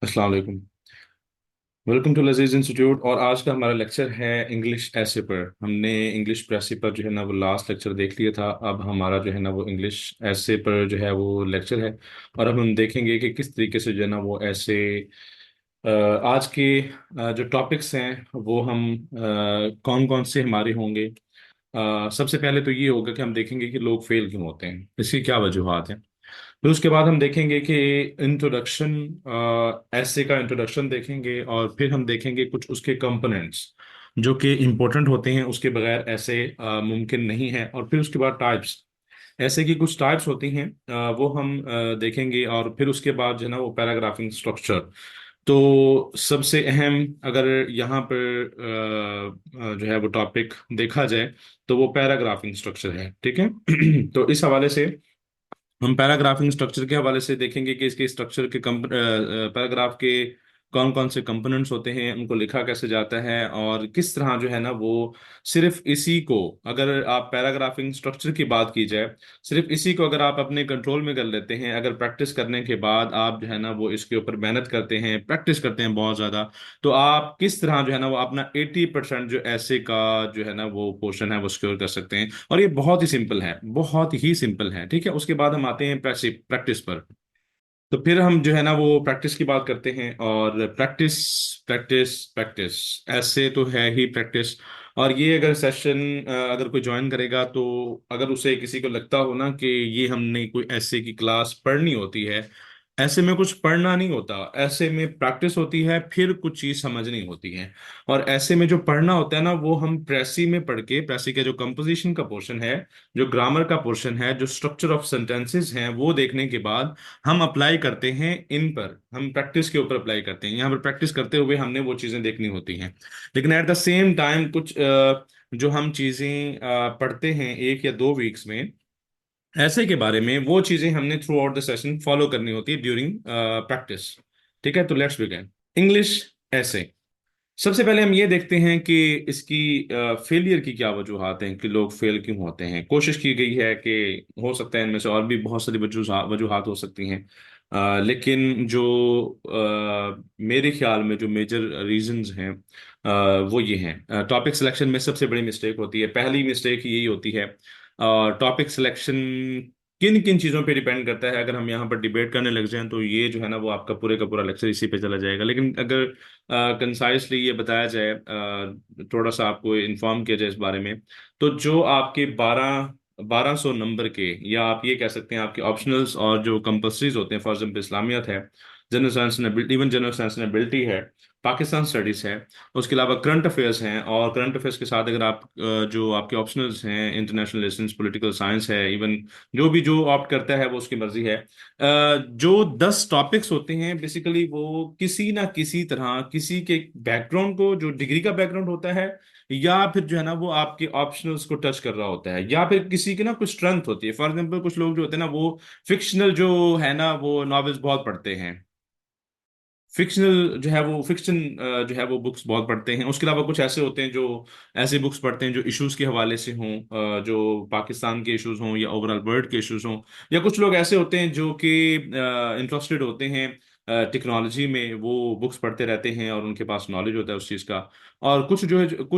अस्सलाम वालेकुम। Welcome to लजीज इंस्टीट्यूट। और आज का हमारा लेक्चर है इंग्लिश ऐसे पर। हमने इंग्लिश प्रेसी पर जो है ना वो लास्ट लेक्चर देख लिया था। अब हमारा जो है ना वो इंग्लिश ऐसे पर जो है वो लेक्चर है। और अब हम देखेंगे कि किस तरीके से जो है ना वो ऐसे आज के जो टॉपिक्स हैं वो हम कौन कौन से हमारे होंगे। सबसे पहले तो ये होगा कि हम देखेंगे कि लोग फेल क्यों होते हैं, इसकी क्या वजूहत हैं। फिर उसके बाद हम देखेंगे कि इंट्रोडक्शन, ऐसे का इंट्रोडक्शन देखेंगे। और फिर हम देखेंगे कुछ उसके कंपोनेंट्स जो कि इम्पोर्टेंट होते हैं, उसके बगैर ऐसे मुमकिन नहीं है। और फिर उसके बाद टाइप्स, ऐसे की कुछ टाइप्स होती हैं, वो हम देखेंगे। और फिर उसके बाद जो है ना वो पैराग्राफिंग स्ट्रक्चर। तो सबसे अहम, अगर यहाँ पर जो है वो टॉपिक देखा जाए तो वो पैराग्राफिंग स्ट्रक्चर है। ठीक है। तो इस हवाले से हम पैराग्राफिंग स्ट्रक्चर के हवाले से देखेंगे कि इसके स्ट्रक्चर के पैराग्राफ के कौन कौन से कंपोनेंट्स होते हैं, उनको लिखा कैसे जाता है, और किस तरह जो है ना वो सिर्फ इसी को, अगर आप पैराग्राफिंग स्ट्रक्चर की बात की जाए, सिर्फ इसी को अगर आप अपने कंट्रोल में कर लेते हैं, अगर प्रैक्टिस करने के बाद आप जो है ना वो इसके ऊपर मेहनत करते हैं, प्रैक्टिस करते हैं बहुत ज़्यादा, तो आप किस तरह जो है ना वो अपना 80% जो ऐसे का जो है ना वो पोर्शन है वो सिक्योर कर सकते हैं। और ये बहुत ही सिंपल है, बहुत ही सिंपल है। ठीक है। उसके बाद हम आते हैं प्रैक्टिस पर। तो फिर हम जो है ना वो प्रैक्टिस की बात करते हैं। और प्रैक्टिस प्रैक्टिस प्रैक्टिस, ऐसे तो है ही प्रैक्टिस। और ये अगर सेशन अगर कोई ज्वाइन करेगा, तो अगर उसे किसी को लगता हो ना कि ये हमने कोई ऐसे की क्लास पढ़नी होती है, ऐसे में कुछ पढ़ना नहीं होता, ऐसे में प्रैक्टिस होती है, फिर कुछ चीज समझनी होती है। और ऐसे में जो पढ़ना होता है ना वो हम प्रेसी में पढ़ के, प्रेसी के जो कंपोजिशन का पोर्शन है, जो ग्रामर का पोर्शन है, जो स्ट्रक्चर ऑफ सेंटेंसेस हैं, वो देखने के बाद हम अप्लाई करते हैं इन पर, हम प्रैक्टिस के ऊपर अप्लाई करते हैं। यहाँ पर प्रैक्टिस करते हुए हमने वो चीज़ें देखनी होती हैं। लेकिन एट द सेम टाइम कुछ जो हम चीज़ें पढ़ते हैं 1 या 2 वीक्स में, ऐसे के बारे में वो चीज़ें हमने through out the session follow करनी होती है ड्यूरिंग प्रैक्टिस। ठीक है। तो लेट्स बिगिन इंग्लिश ऐसे। सबसे पहले हम ये देखते हैं कि इसकी फेलियर की क्या वजूहत हैं, कि लोग फेल क्यों होते हैं। कोशिश की गई है कि हो सकता है इनमें से और भी बहुत सारी वजूहत वजूहत हो सकती हैं। लेकिन जो मेरे ख्याल में जो मेजर रीजंस हैं, वो ये हैं। टॉपिक सिलेक्शन में सबसे बड़ी मिस्टेक होती है, पहली मिस्टेक यही होती है। टॉपिक सिलेक्शन किन किन चीज़ों पे डिपेंड करता है, अगर हम यहाँ पर डिबेट करने लग जाएं तो ये जो है ना वो आपका पूरे का पूरा लेक्चर इसी पे चला जाएगा। लेकिन अगर कंसाइसली ये बताया जाए, थोड़ा सा आपको इन्फॉर्म किया जाए इस बारे में, तो जो आपके 1200 नंबर के, या आप ये कह सकते हैं आपके ऑप्शनल्स और जो कंपल्सरीज होते हैं, फॉर एग्जाम्पल इस्लामियत है, general science and ability, even general science and ability है, पाकिस्तान स्टडीज है, उसके अलावा करंट अफेयर्स हैं। और करंट अफेयर्स के साथ अगर आप जो आपके ऑप्शनल्स हैं, इंटरनेशनल रिलेशंस, पॉलिटिकल साइंस है, इवन जो भी जो ऑप्ट करता है वो उसकी मर्जी है। जो 10 टॉपिक्स होते हैं बेसिकली वो किसी ना किसी तरह किसी के बैकग्राउंड को, जो डिग्री का बैकग्राउंड होता है, या फिर जो है ना वो आपके ऑप्शनल्स को टच कर रहा होता है, या फिर किसी की ना कुछ स्ट्रेंथ होती है। फॉर एग्जाम्पल कुछ लोग जो होते हैं ना वो फिक्शनल जो है ना वो नॉवेल्स बहुत पढ़ते हैं, फिक्शनल जो है वो फिक्शन जो है वो बुक्स बहुत पढ़ते हैं। उसके अलावा कुछ ऐसे होते हैं जो ऐसे बुक्स पढ़ते हैं जो इश्यूज के हवाले से हों, जो पाकिस्तान के इश्यूज हों या ओवरऑल वर्ल्ड के इश्यूज हों। या कुछ लोग ऐसे होते हैं जो कि इंटरेस्टेड होते हैं टेक्नोलॉजी में, वो बुक्स पढ़ते रहते हैं और उनके पास नॉलेज होता है उस चीज़ का। और कुछ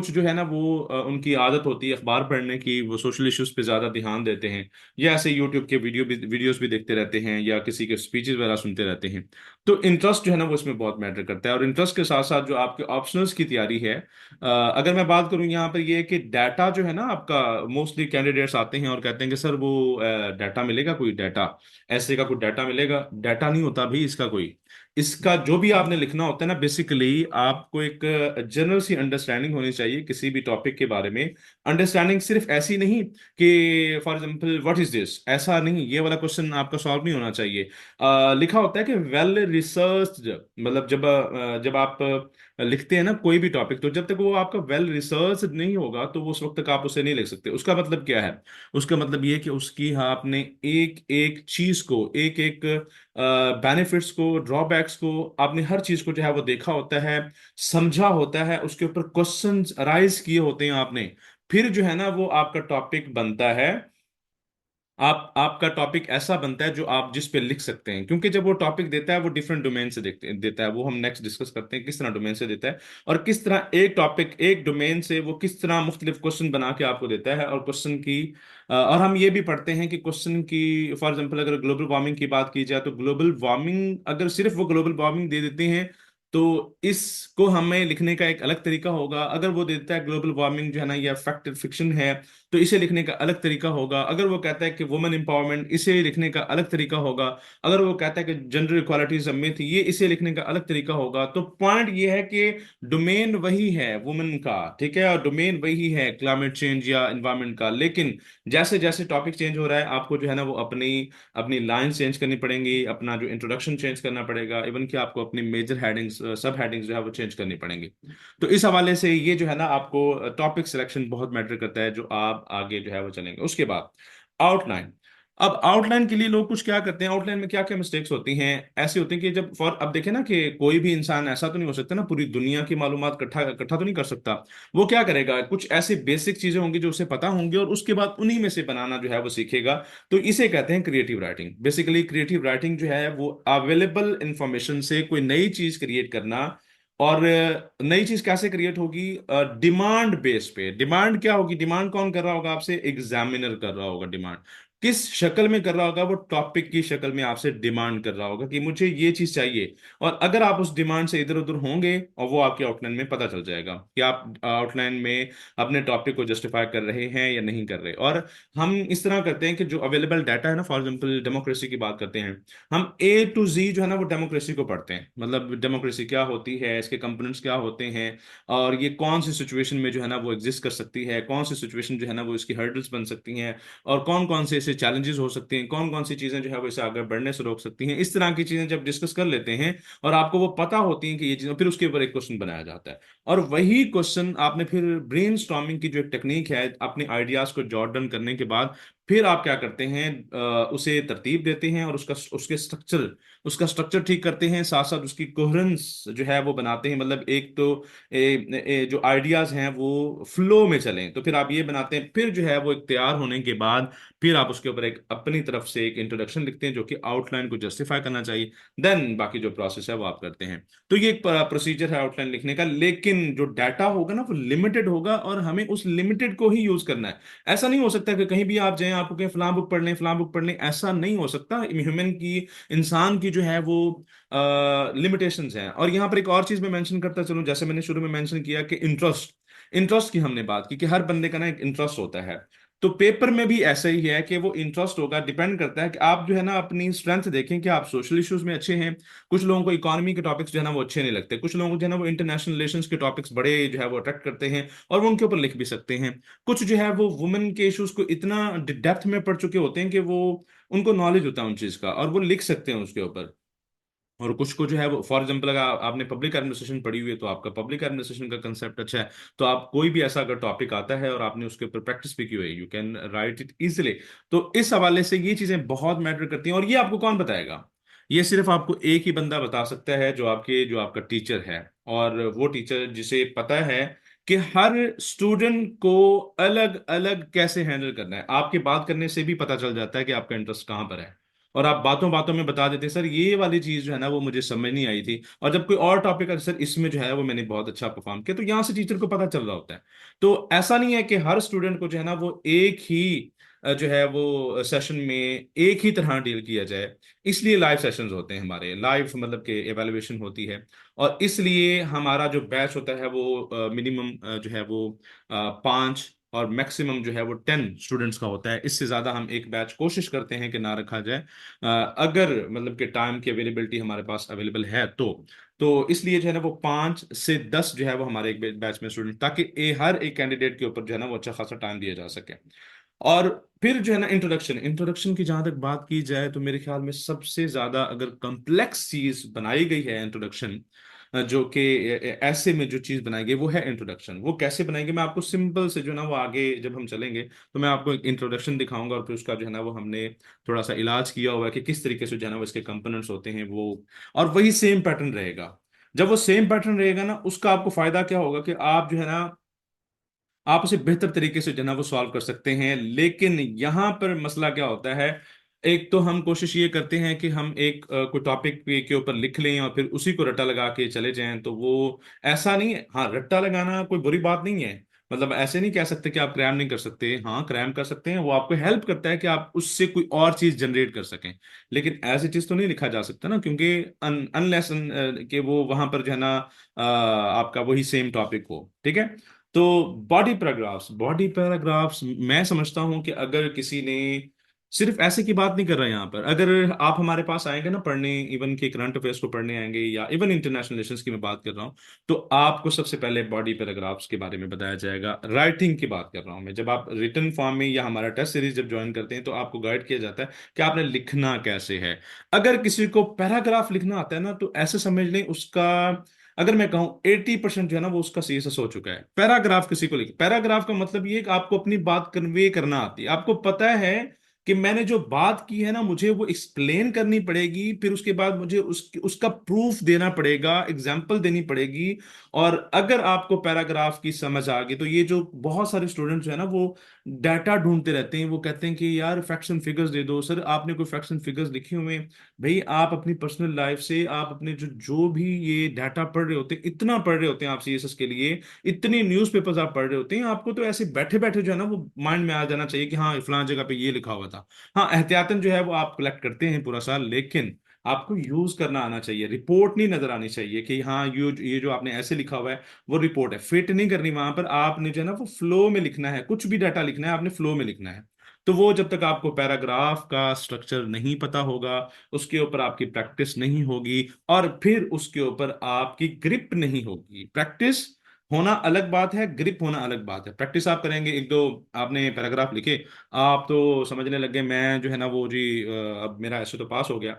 जो है ना वो उनकी आदत होती है अखबार पढ़ने की, वो सोशल इश्यूज पे ज़्यादा ध्यान देते हैं, या ऐसे यूट्यूब के वीडियोस भी देखते रहते हैं, या किसी के स्पीचेस वगैरह सुनते रहते हैं। तो इंटरेस्ट जो है ना वो इसमें बहुत मैटर करता है। और इंटरेस्ट के साथ साथ जो आपके ऑप्शनल्स की तैयारी है, अगर मैं बात करूं यहाँ पर, ये है कि डाटा जो है ना आपका, मोस्टली कैंडिडेट्स आते हैं और कहते हैं कि सर वो डाटा मिलेगा, कोई डाटा ऐसे का कोई डाटा मिलेगा। डाटा नहीं होता भी इसका कोई। इसका जो भी आपने लिखना होता है ना, बेसिकली आपको एक जनरल सी अंडरस्टैंडिंग होनी चाहिए किसी भी टॉपिक के बारे में। अंडरस्टैंडिंग सिर्फ ऐसी नहीं कि for example what is this, ऐसा नहीं, ये वाला क्वेश्चन आपका सॉल्व नहीं होना चाहिए। लिखा होता है कि वेल रिसर्च्ड, मतलब जब आप लिखते हैं ना कोई भी टॉपिक, तो जब तक वो आपका वेल रिसर्च नहीं होगा तो उस वक्त तक आप उसे नहीं लिख सकते। उसका मतलब क्या है? उसका मतलब ये कि उसकी, हाँ, आपने एक एक चीज को, एक एक बेनिफिट्स को, ड्रॉबैक्स को, आपने हर चीज को जो है वो देखा होता है, समझा होता है, उसके ऊपर क्वेश्चंस अराइज किए होते हैं आपने। फिर जो है ना वो आपका टॉपिक बनता है आपका टॉपिक ऐसा बनता है जो आप जिस पे लिख सकते हैं, क्योंकि जब वो टॉपिक देता है वो डिफरेंट डोमेन से देता है। वो हम नेक्स्ट डिस्कस करते हैं किस तरह डोमेन से देता है, और किस तरह एक टॉपिक एक डोमेन से वो किस तरह मुख्तलिफ क्वेश्चन बना के आपको देता है। और क्वेश्चन की और हम ये भी पढ़ते हैं कि क्वेश्चन की, फॉर एग्जांपल अगर ग्लोबल वार्मिंग की बात की जाए, तो ग्लोबल वार्मिंग अगर सिर्फ वो ग्लोबल वार्मिंग दे देते हैं तो इसको हमें लिखने का एक अलग तरीका होगा। अगर वो देता है ग्लोबल वार्मिंग जो है ना, ये फैक्ट फिक्शन है, तो इसे लिखने का अलग तरीका होगा। अगर वो कहता है कि वुमेन एम्पावरमेंट, इसे लिखने का अलग तरीका होगा। अगर वो कहता है कि gender equality is a myth, ये इसे लिखने का अलग तरीका होगा। तो पॉइंट ये है कि डोमेन वही है वुमेन का, ठीक है, और डोमेन वही है क्लाइमेट चेंज या एनवायरमेंट का, लेकिन जैसे जैसे टॉपिक चेंज हो रहा है आपको जो है ना वो अपनी अपनी लाइन चेंज करनी पड़ेंगी, अपना जो इंट्रोडक्शन चेंज करना पड़ेगा, इवन कि आपको अपनी मेजर हेडिंग्स सब हेडिंग्स जो है वो चेंज करनी पड़ेंगी। तो इस हवाले से ये जो है ना, आपको टॉपिक सिलेक्शन बहुत मैटर करता है जो आप आगे जो है वो चलेंगे। उसके बाद आउटलाइन। अब आउटलाइन के लिए लोग कुछ क्या करते हैं, आउटलाइन में क्या क्या मिस्टेक्स होती हैं, ऐसी होती हैं कि जब फॉर अब देखें ना कि कोई भी इंसान ऐसा तो नहीं हो सकता ना, पूरी दुनिया की मालूमात इकट्ठा इकट्ठा तो नहीं कर सकता। वो क्या करेगा, कुछ ऐसी बेसिक चीजें होंगी जो उसे पता होंगी और उसके बाद उन्हीं में से बनाना जो है वो सीखेगा। तो इसे कहते हैं creative writing. Basically creative writing जो है वो अवेलेबल इंफॉर्मेशन से कोई नई चीज क्रिएट करना। और नई चीज कैसे क्रिएट होगी, डिमांड बेस पे। डिमांड क्या होगी, डिमांड कौन कर रहा होगा आपसे, एग्जामिनर कर रहा होगा डिमांड। किस शक्ल में कर रहा होगा, वो टॉपिक की शक्ल में आपसे डिमांड कर रहा होगा कि मुझे ये चीज चाहिए। और अगर आप उस डिमांड से इधर उधर होंगे, और वो आपके आउटलाइन में पता चल जाएगा कि आप आउटलाइन में अपने टॉपिक को जस्टिफाई कर रहे हैं या नहीं कर रहे। और हम इस तरह करते हैं कि जो अवेलेबल डाटा है ना, फॉर एग्जांपल डेमोक्रेसी की बात करते हैं, हम ए टू जी जो है ना वो डेमोक्रेसी को पढ़ते हैं। मतलब डेमोक्रेसी क्या होती है, इसके कंपोनेंट्स क्या होते हैं, और ये कौन सी सिचुएशन में जो है ना वो एग्जिस्ट कर सकती है, कौन सी सिचुएशन जो है ना वो इसकी हर्डल्स बन सकती हैं, और कौन कौन से ऐसे चैलेंजेस हो सकते हैं, कौन कौन सी चीजें जो है वो इसे आगे बढ़ने से रोक सकती हैं। इस तरह की चीजें जब डिस्कस कर लेते हैं और आपको वो पता होती हैं कि ये चीजें, फिर उसके ऊपर एक क्वेश्चन बनाया जाता है। और वही क्वेश्चन आपने फिर ब्रेन की जो एक टेक्निक है, अपने आइडियाज को जॉट डाउन करने के बाद फिर आप क्या करते हैं, उसे तरतीब देते हैं और उसका स्ट्रक्चर ठीक करते हैं, साथ साथ उसकी कोहेरेंस जो है वो बनाते हैं। मतलब एक तो जो आइडियाज हैं वो फ्लो में चलें, तो फिर आप ये बनाते हैं। फिर जो है वो एक तैयार होने के बाद फिर आप उसके ऊपर एक अपनी तरफ से एक इंट्रोडक्शन लिखते हैं जो कि आउटलाइन को जस्टिफाई करना चाहिए। देन बाकी जो प्रोसेस है वो आप करते हैं। तो ये एक प्रोसीजर है आउटलाइन लिखने का, लेकिन जो डाटा होगा ना वो लिमिटेड होगा और हमें उस लिमिटेड को ही यूज करना है। ऐसा नहीं हो सकता कि कहीं भी आप जाएं आपको कहीं फलां बुक पढ़ लें फलां बुक पढ़ लें, ऐसा नहीं हो सकता। ह्यूमन की, इंसान की जो है वो लिमिटेशंस हैं। और यहाँ पर एक और चीज मैं मेंशन करता चलूं, जैसे मैंने शुरू में मेंशन किया कि इंटरेस्ट, इंटरेस्ट की हमने बात की कि हर बंदे का ना एक इंटरेस्ट होता है। तो पेपर में भी ऐसा ही है कि वो इंटरेस्ट होगा, डिपेंड करता है कि आप जो है ना अपनी स्ट्रेंथ देखें कि आप सोशल इश्यूज में अच्छे हैं। कुछ लोगों को इकोनॉमी के टॉपिक्स जो है ना वो अच्छे नहीं लगते, कुछ लोगों को जो है ना वो इंटरनेशनल रिलेशंस के टॉपिक्स बड़े जो है वो अट्रैक्ट करते हैं और वो उनके ऊपर लिख भी सकते हैं। कुछ जो है वो वुमेन के इश्यूज को इतना डेप्थ में पढ़ चुके होते हैं कि वो, उनको नॉलेज होता है उन चीज का और वो लिख सकते हैं उसके ऊपर। और कुछ को जो है वो, फॉर एग्जांपल अगर आपने पब्लिक एडमिनिस्ट्रेशन पढ़ी हुई है तो आपका पब्लिक एडमिनिस्ट्रेशन का कंसेप्ट अच्छा है, तो आप कोई भी ऐसा अगर टॉपिक आता है और आपने उसके ऊपर प्रैक्टिस भी की हुई है, you can write it easily. तो इस हवाले से ये चीजें बहुत मैटर करती हैं। और ये आपको कौन बताएगा, ये सिर्फ आपको एक ही बंदा बता सकता है, जो आपका टीचर है। और वो टीचर जिसे पता है कि हर स्टूडेंट को अलग अलग कैसे हैंडल करना है। आपके बात करने से भी पता चल जाता है कि आपका इंटरेस्ट कहाँ पर है, और आप बातों बातों में बता देते हैं सर ये वाली चीज जो है ना वो मुझे समझ नहीं आई थी। और जब कोई और टॉपिक है सर इसमें जो है वो मैंने बहुत अच्छा परफॉर्म किया, तो यहाँ से टीचर को पता चल रहा होता है। तो ऐसा नहीं है कि हर स्टूडेंट को जो है ना वो एक ही जो है वो सेशन में एक ही तरह डील किया जाए। इसलिए लाइव सेशंस होते हैं हमारे, लाइव मतलब कि एवेल्युएशन होती है। और इसलिए हमारा जो बैच होता है वो मिनिमम जो है वो 5 और मैक्सिमम जो है वो 10 स्टूडेंट्स का होता है। इससे ज्यादा हम एक बैच कोशिश करते हैं कि ना रखा जाए, अगर मतलब कि टाइम की अवेलेबिलिटी हमारे पास अवेलेबल है तो इसलिए जो है ना वो 5 से 10 जो है वो हमारे एक बैच में स्टूडेंट, ताकि हर एक कैंडिडेट के ऊपर जो है ना वो अच्छा खासा टाइम दिया जा सके। और फिर जो है ना इंट्रोडक्शन, इंट्रोडक्शन की जहां तक बात की जाए तो मेरे ख्याल में सबसे ज्यादा अगर कॉम्प्लेक्स चीज बनाई गई है इंट्रोडक्शन, जो कि ऐसे में जो चीज बनाई गई वो है इंट्रोडक्शन। वो कैसे बनाएंगे, मैं आपको सिंपल से जो ना वो आगे जब हम चलेंगे तो मैं आपको एक इंट्रोडक्शन दिखाऊंगा और फिर उसका जो है ना वो हमने थोड़ा सा इलाज किया हुआ है कि किस तरीके से जो है ना वो इसके कंपोनेंट्स होते हैं वो। और वही सेम पैटर्न रहेगा। जब वो सेम पैटर्न रहेगा ना, उसका आपको फायदा क्या होगा कि आप जो है ना आप उसे बेहतर तरीके से जो है ना वो सॉल्व कर सकते हैं। लेकिन यहाँ पर मसला क्या होता है, एक तो हम कोशिश ये करते हैं कि हम एक कोई टॉपिक के ऊपर लिख लें और फिर उसी को रट्टा लगा के चले जाएं, तो वो ऐसा नहीं है। हाँ, रट्टा लगाना कोई बुरी बात नहीं है, मतलब ऐसे नहीं कह सकते कि आप क्रैम नहीं कर सकते, हाँ क्रैम कर सकते हैं, वो आपको हेल्प करता है कि आप उससे कोई और चीज जनरेट कर सकें। लेकिन एज इट इज तो नहीं लिखा जा सकता ना, क्योंकि अनलेस कि वो वहां पर जो है ना आपका वही सेम टॉपिक हो। ठीक है। तो बॉडी पैराग्राफ्स मैं समझता हूं कि अगर किसी ने, सिर्फ ऐसे की बात नहीं कर रहा यहाँ पर, अगर आप हमारे पास आएंगे ना पढ़ने, इवन के करंट अफेयर्स को पढ़ने आएंगे या इवन इंटरनेशनल रिलेशंस की मैं बात कर रहा हूँ, तो आपको सबसे पहले बॉडी पैराग्राफ्स के बारे में बताया जाएगा। राइटिंग की बात कर रहा हूँ मैं, जब आप रिटन फॉर्म में या हमारा टेस्ट सीरीज जब ज्वाइन करते हैं तो आपको गाइड किया जाता है कि आपने लिखना कैसे है। अगर किसी को पैराग्राफ लिखना आता है ना, तो ऐसे समझ लें उसका, अगर मैं कहूं 80% जो है ना वो उसका सीएसएस हो चुका है। पैराग्राफ किसी को लिख, पैराग्राफ का मतलब ये है कि आपको अपनी बात कन्वे करना आती है, आपको पता है कि मैंने जो बात की है ना मुझे वो एक्सप्लेन करनी पड़ेगी, फिर उसके बाद मुझे उसका प्रूफ देना पड़ेगा, एग्जाम्पल देनी पड़ेगी। और अगर आपको पैराग्राफ की समझ आ गई, तो ये जो बहुत सारे स्टूडेंट्स हैं ना वो डाटा ढूंढते रहते हैं, वो कहते हैं कि यार फैक्ट्स एंड फिगर्स दे दो सर, आपने कोई फैक्ट्स एंड फिगर्स लिखे हुए हैं? भाई आप अपनी पर्सनल लाइफ से, आप अपने जो जो भी ये डाटा पढ़ रहे होते हैं, इतना पढ़ रहे होते हैं आप सीएसएस के लिए, इतनी न्यूज़पेपर्स आप पढ़ रहे होते हैं, आपको तो ऐसे बैठे बैठे जो है ना वो माइंड में आ जाना चाहिए कि हाँ फलां जगह पे ये लिखा हुआ था। हाँ, एहतियातन जो है वो आप कलेक्ट करते हैं पूरा साल, लेकिन आपको यूज करना आना चाहिए। रिपोर्ट नहीं नजर आनी चाहिए कि हाँ ये जो आपने ऐसे लिखा हुआ है वो रिपोर्ट है, फिट नहीं करनी वहां पर। आपने जो है ना वो फ्लो में लिखना है, कुछ भी डाटा लिखना है आपने फ्लो में लिखना है। तो वो जब तक आपको पैराग्राफ का स्ट्रक्चर नहीं पता होगा, उसके ऊपर आपकी प्रैक्टिस नहीं होगी, और फिर उसके ऊपर आपकी ग्रिप नहीं होगी। प्रैक्टिस होना अलग बात है, ग्रिप होना अलग बात है। प्रैक्टिस आप करेंगे, एक दो आपने पैराग्राफ लिखे, आप तो समझने लग गए मैं जो है ना वो जी अब मेरा ऐसे तो पास हो गया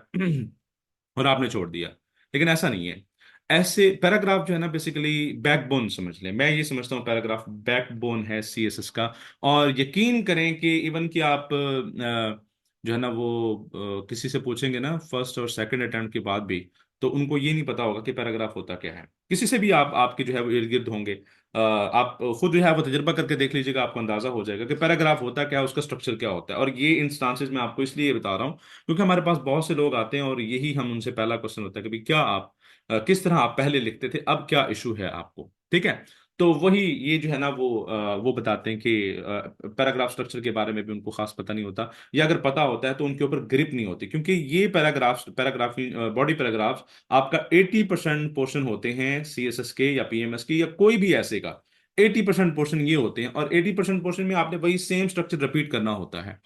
और आपने छोड़ दिया। लेकिन ऐसा नहीं है। ऐसे पैराग्राफ जो है ना बेसिकली बैकबोन समझ लें, मैं ये समझता हूँ पैराग्राफ बैकबोन है सीएसएस का। और यकीन करें कि इवन कि आप जो है ना वो किसी से पूछेंगे ना फर्स्ट और सेकंड अटेम्प्ट के बाद भी, तो उनको ये नहीं पता होगा कि पैराग्राफ होता क्या है। किसी से भी आप आपके जो है वो इर्द गिर्द होंगे, आप खुद जो है वो तजुर्बा करके देख लीजिएगा, आपको अंदाजा हो जाएगा कि पैराग्राफ होता क्या है, उसका स्ट्रक्चर क्या होता है। और ये इंस्टांसेस मैं आपको इसलिए बता रहा हूँ क्योंकि हमारे पास बहुत से लोग आते हैं और यही हम उनसे पहला क्वेश्चन होता है कि भाई क्या आप किस तरह आप पहले लिखते थे, अब क्या इशू है आपको। ठीक है। तो वही ये जो है ना वो बताते हैं कि पैराग्राफ स्ट्रक्चर के बारे में भी उनको खास पता नहीं होता, या अगर पता होता है तो उनके ऊपर ग्रिप नहीं होती, क्योंकि ये पैराग्राफी बॉडी पैराग्राफ आपका 80% पोर्शन होते हैं सीएसएस के या पीएमएस के या कोई भी ऐसे का। 80% पोर्शन ये होते हैं, और 80% पोर्शन में आपने वही सेम स्ट्रक्चर रिपीट करना होता है।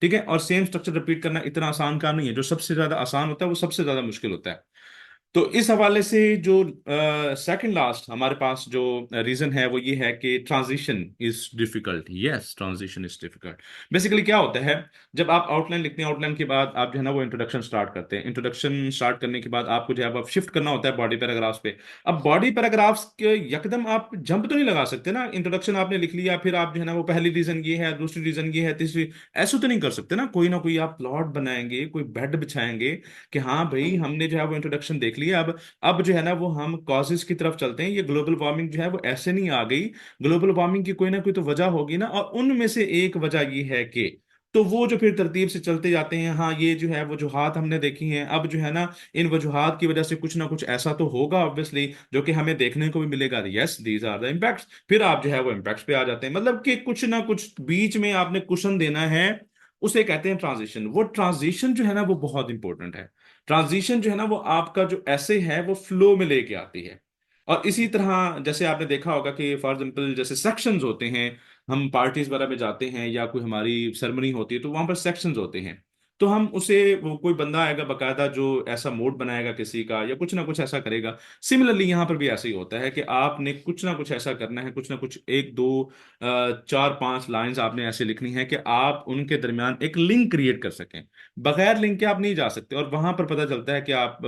ठीक है। और सेम स्ट्रक्चर रिपीट करना इतना आसान काम नहीं है, जो सबसे ज्यादा आसान होता है वो सबसे ज्यादा मुश्किल होता है। तो इस हवाले से जो सेकंड लास्ट हमारे पास जो रीजन है वो ये है कि transition is difficult. Yes, transition is difficult. Basically क्या होता है, जब आप आउटलाइन लिखते हैं, आउटलाइन के बाद आप जो है ना वो इंट्रोडक्शन स्टार्ट करते हैं, इंट्रोडक्शन स्टार्ट करने के बाद आपको जो है अब शिफ्ट करना होता है बॉडी पैराग्राफ्स पे। अब बॉडी पैराग्राफ्स के यकदम आप जंप तो नहीं लगा सकते ना, इंट्रोडक्शन आपने लिख लिया, फिर आप जो है ना वो पहली रीजन ये है, दूसरी रीजन ये है, तीसरी, ऐसा तो नहीं कर सकते ना कोई आप प्लॉट बनाएंगे, कोई बेड बिछाएंगे कि हाँ भाई हमने जो है वो इंट्रोडक्शन देख लिया, अब जो है ना वो हम कॉजेज की तरफ चलते हैं। ये ग्लोबल वार्मिंग जो है वो ऐसे नहीं आ गई, ग्लोबल वार्मिंग की कोई ना कोई तो वजह होगी ना, और उनमें से एक वजह ये है कि, तो वो जो फिर तरतीब से चलते जाते हैं, हाँ ये जो है वजूहात हमने देखी हैं, अब जो है ना इन वजूहात की वजह से कुछ ना कुछ ऐसा तो होगा ऑब्वियसली जो कि हमें देखने को भी मिलेगा। Yes, these are the impacts. फिर आप जो है वो इम्पैक्ट्स पे आ जाते हैं, मतलब कि कुछ ना कुछ बीच में आपने कुशन देना है, उसे कहते हैं ट्रांजिशन। वो ट्रांजिशन जो है ना वो बहुत इंपॉर्टेंट है। ट्रांजिशन जो है ना वो आपका जो ऐसे है वो फ्लो में लेके आती है। और इसी तरह जैसे आपने देखा होगा कि फॉर एग्जाम्पल जैसे सेक्शंस होते हैं, हम पार्टीज वगैरह में जाते हैं या कोई हमारी सेरेमनी होती है तो वहां पर सेक्शंस होते हैं, तो हम उसे, वो कोई बंदा आएगा बकायदा जो ऐसा मोड बनाएगा किसी का या कुछ ना कुछ ऐसा करेगा। सिमिलरली यहाँ पर भी ऐसा ही होता है कि आपने कुछ ना कुछ ऐसा करना है, कुछ ना कुछ एक दो चार पांच लाइंस आपने ऐसे लिखनी है कि आप उनके दरमियान एक लिंक क्रिएट कर सकें। बगैर लिंक के आप नहीं जा सकते, और वहां पर पता चलता है कि आप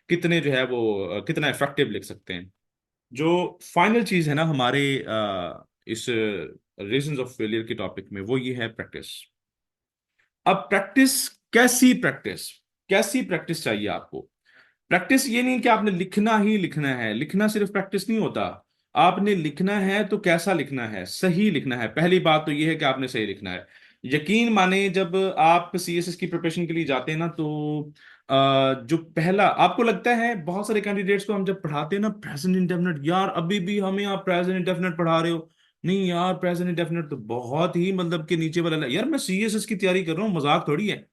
कितने जो है वो कितना इफेक्टिव लिख सकते हैं। जो फाइनल चीज है ना हमारे इस रीजंस ऑफ फेलियर के टॉपिक में, वो ये है प्रैक्टिस। अब प्रैक्टिस, कैसी प्रैक्टिस, कैसी प्रैक्टिस चाहिए आपको? प्रैक्टिस ये नहीं कि आपने लिखना ही लिखना है, लिखना सिर्फ प्रैक्टिस नहीं होता। आपने लिखना है तो कैसा लिखना है, सही लिखना है। पहली बात तो ये है कि आपने सही लिखना है। यकीन माने जब आप सीएसएस की प्रिपरेशन के लिए जाते हैं ना, तो जो पहला आपको लगता है, बहुत सारे कैंडिडेट्स को हम जब पढ़ाते हैं ना प्रेजेंट इंडेफिनिट, यार अभी भी हमें आप प्रेजेंट इंडेफिनिट पढ़ा रहे हो। नहीं यार, प्रेजेंट इंडेफिनिट तो बहुत ही मतलब कि नीचे वाला यार, मैं सीएसएस की तैयारी कर रहा हूँ, मजाक थोड़ी है।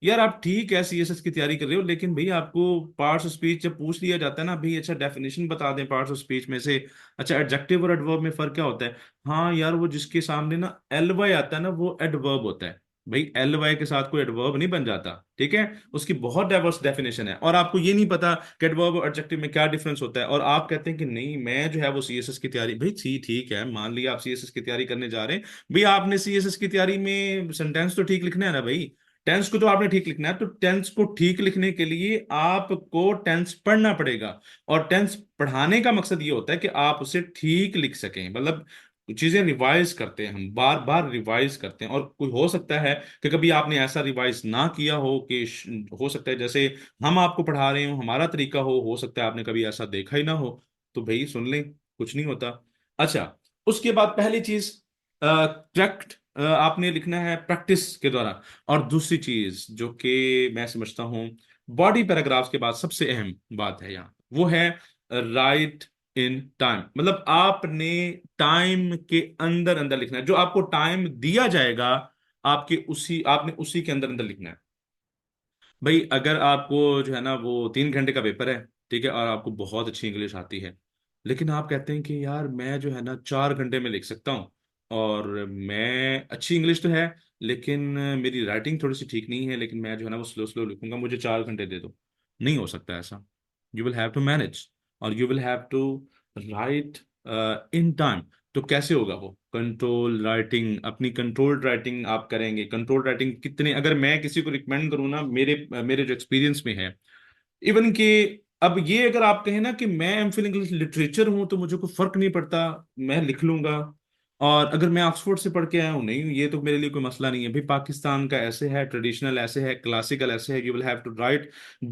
यार आप ठीक है सीएसएस की तैयारी कर रहे हो, लेकिन भाई आपको पार्ट्स ऑफ स्पीच जब पूछ लिया जाता है ना, भाई अच्छा डेफिनेशन बता दें पार्ट्स ऑफ स्पीच में से। अच्छा, एडजेक्टिव और एडवर्ब में फर्क क्या होता है? हाँ यार, वो जिसके सामने ना एल वाई आता है ना, वो एडवर्ब होता है। भाई एल वाई के साथ कोई एडवर्ब नहीं बन जाता, ठीक है। उसकी बहुत डाइवर्स डेफिनेशन है, और आपको ये नहीं पता कि एडवर्ब और एडजेक्टिव में क्या डिफरेंस होता है, और आप कहते हैं कि नहीं मैं जो है वो सीएसएस की तैयारी। भाई ठीक है, मान लिया आप सीएसएस की तैयारी करने जा रहे हैं। भाई आपने सीएसएस की तैयारी में सेंटेंस तो ठीक लिखना है ना भाई। टेंस को तो आपने ठीक लिखना है, तो टेंस को ठीक लिखने के लिए आपको टेंस पढ़ना पड़ेगा। और टेंस पढ़ाने का मकसद ये होता है कि आप उसे ठीक लिख सकें, मतलब चीजें रिवाइज करते हैं, हम बार बार रिवाइज करते हैं। और कोई हो सकता है कि कभी आपने ऐसा रिवाइज ना किया हो कि हो सकता है जैसे हम आपको पढ़ा रहे हो, हमारा तरीका हो सकता है आपने कभी ऐसा देखा ही ना हो। तो भाई सुन लें, कुछ नहीं होता। अच्छा, उसके बाद पहली चीज करेक्ट आपने लिखना है प्रैक्टिस के द्वारा। और दूसरी चीज जो कि मैं समझता हूँ बॉडी पैराग्राफ्स के बाद सबसे अहम बात है यहाँ, वो है राइट इन टाइम। मतलब आपने टाइम के अंदर अंदर लिखना है, जो आपको टाइम दिया जाएगा आपने उसी के अंदर अंदर लिखना है। भाई अगर आपको जो है ना वो 3 घंटे का पेपर है, ठीक है, और आपको बहुत अच्छी इंग्लिश आती है, लेकिन आप कहते हैं कि यार मैं जो है ना 4 घंटे में लिख सकता हूँ, और मैं अच्छी इंग्लिश तो है लेकिन मेरी राइटिंग थोड़ी सी ठीक नहीं है, लेकिन मैं जो है ना वो स्लो स्लो लिखूंगा, मुझे 4 घंटे दे दो। नहीं हो सकता ऐसा। You will have to manage, और you will have to write in time. तो कैसे होगा वो कंट्रोल राइटिंग? अपनी कंट्रोल्ड राइटिंग आप करेंगे। कंट्रोल्ड राइटिंग कितने, अगर मैं किसी को रिकमेंड करूँ ना, मेरे मेरे जो एक्सपीरियंस में है, इवन कि अब ये अगर आप कहें ना कि मैं एमफिल इंग्लिश लिटरेचर हूं तो मुझे कोई फर्क नहीं पड़ता, मैं लिख लूंगा। और अगर मैं ऑक्सफोर्ड से पढ़ के आया हूं, नहीं ये तो मेरे लिए कोई मसला नहीं है। भाई पाकिस्तान का ऐसे है, ट्रेडिशनल ऐसे है, क्लासिकल ऐसे है, you will have to write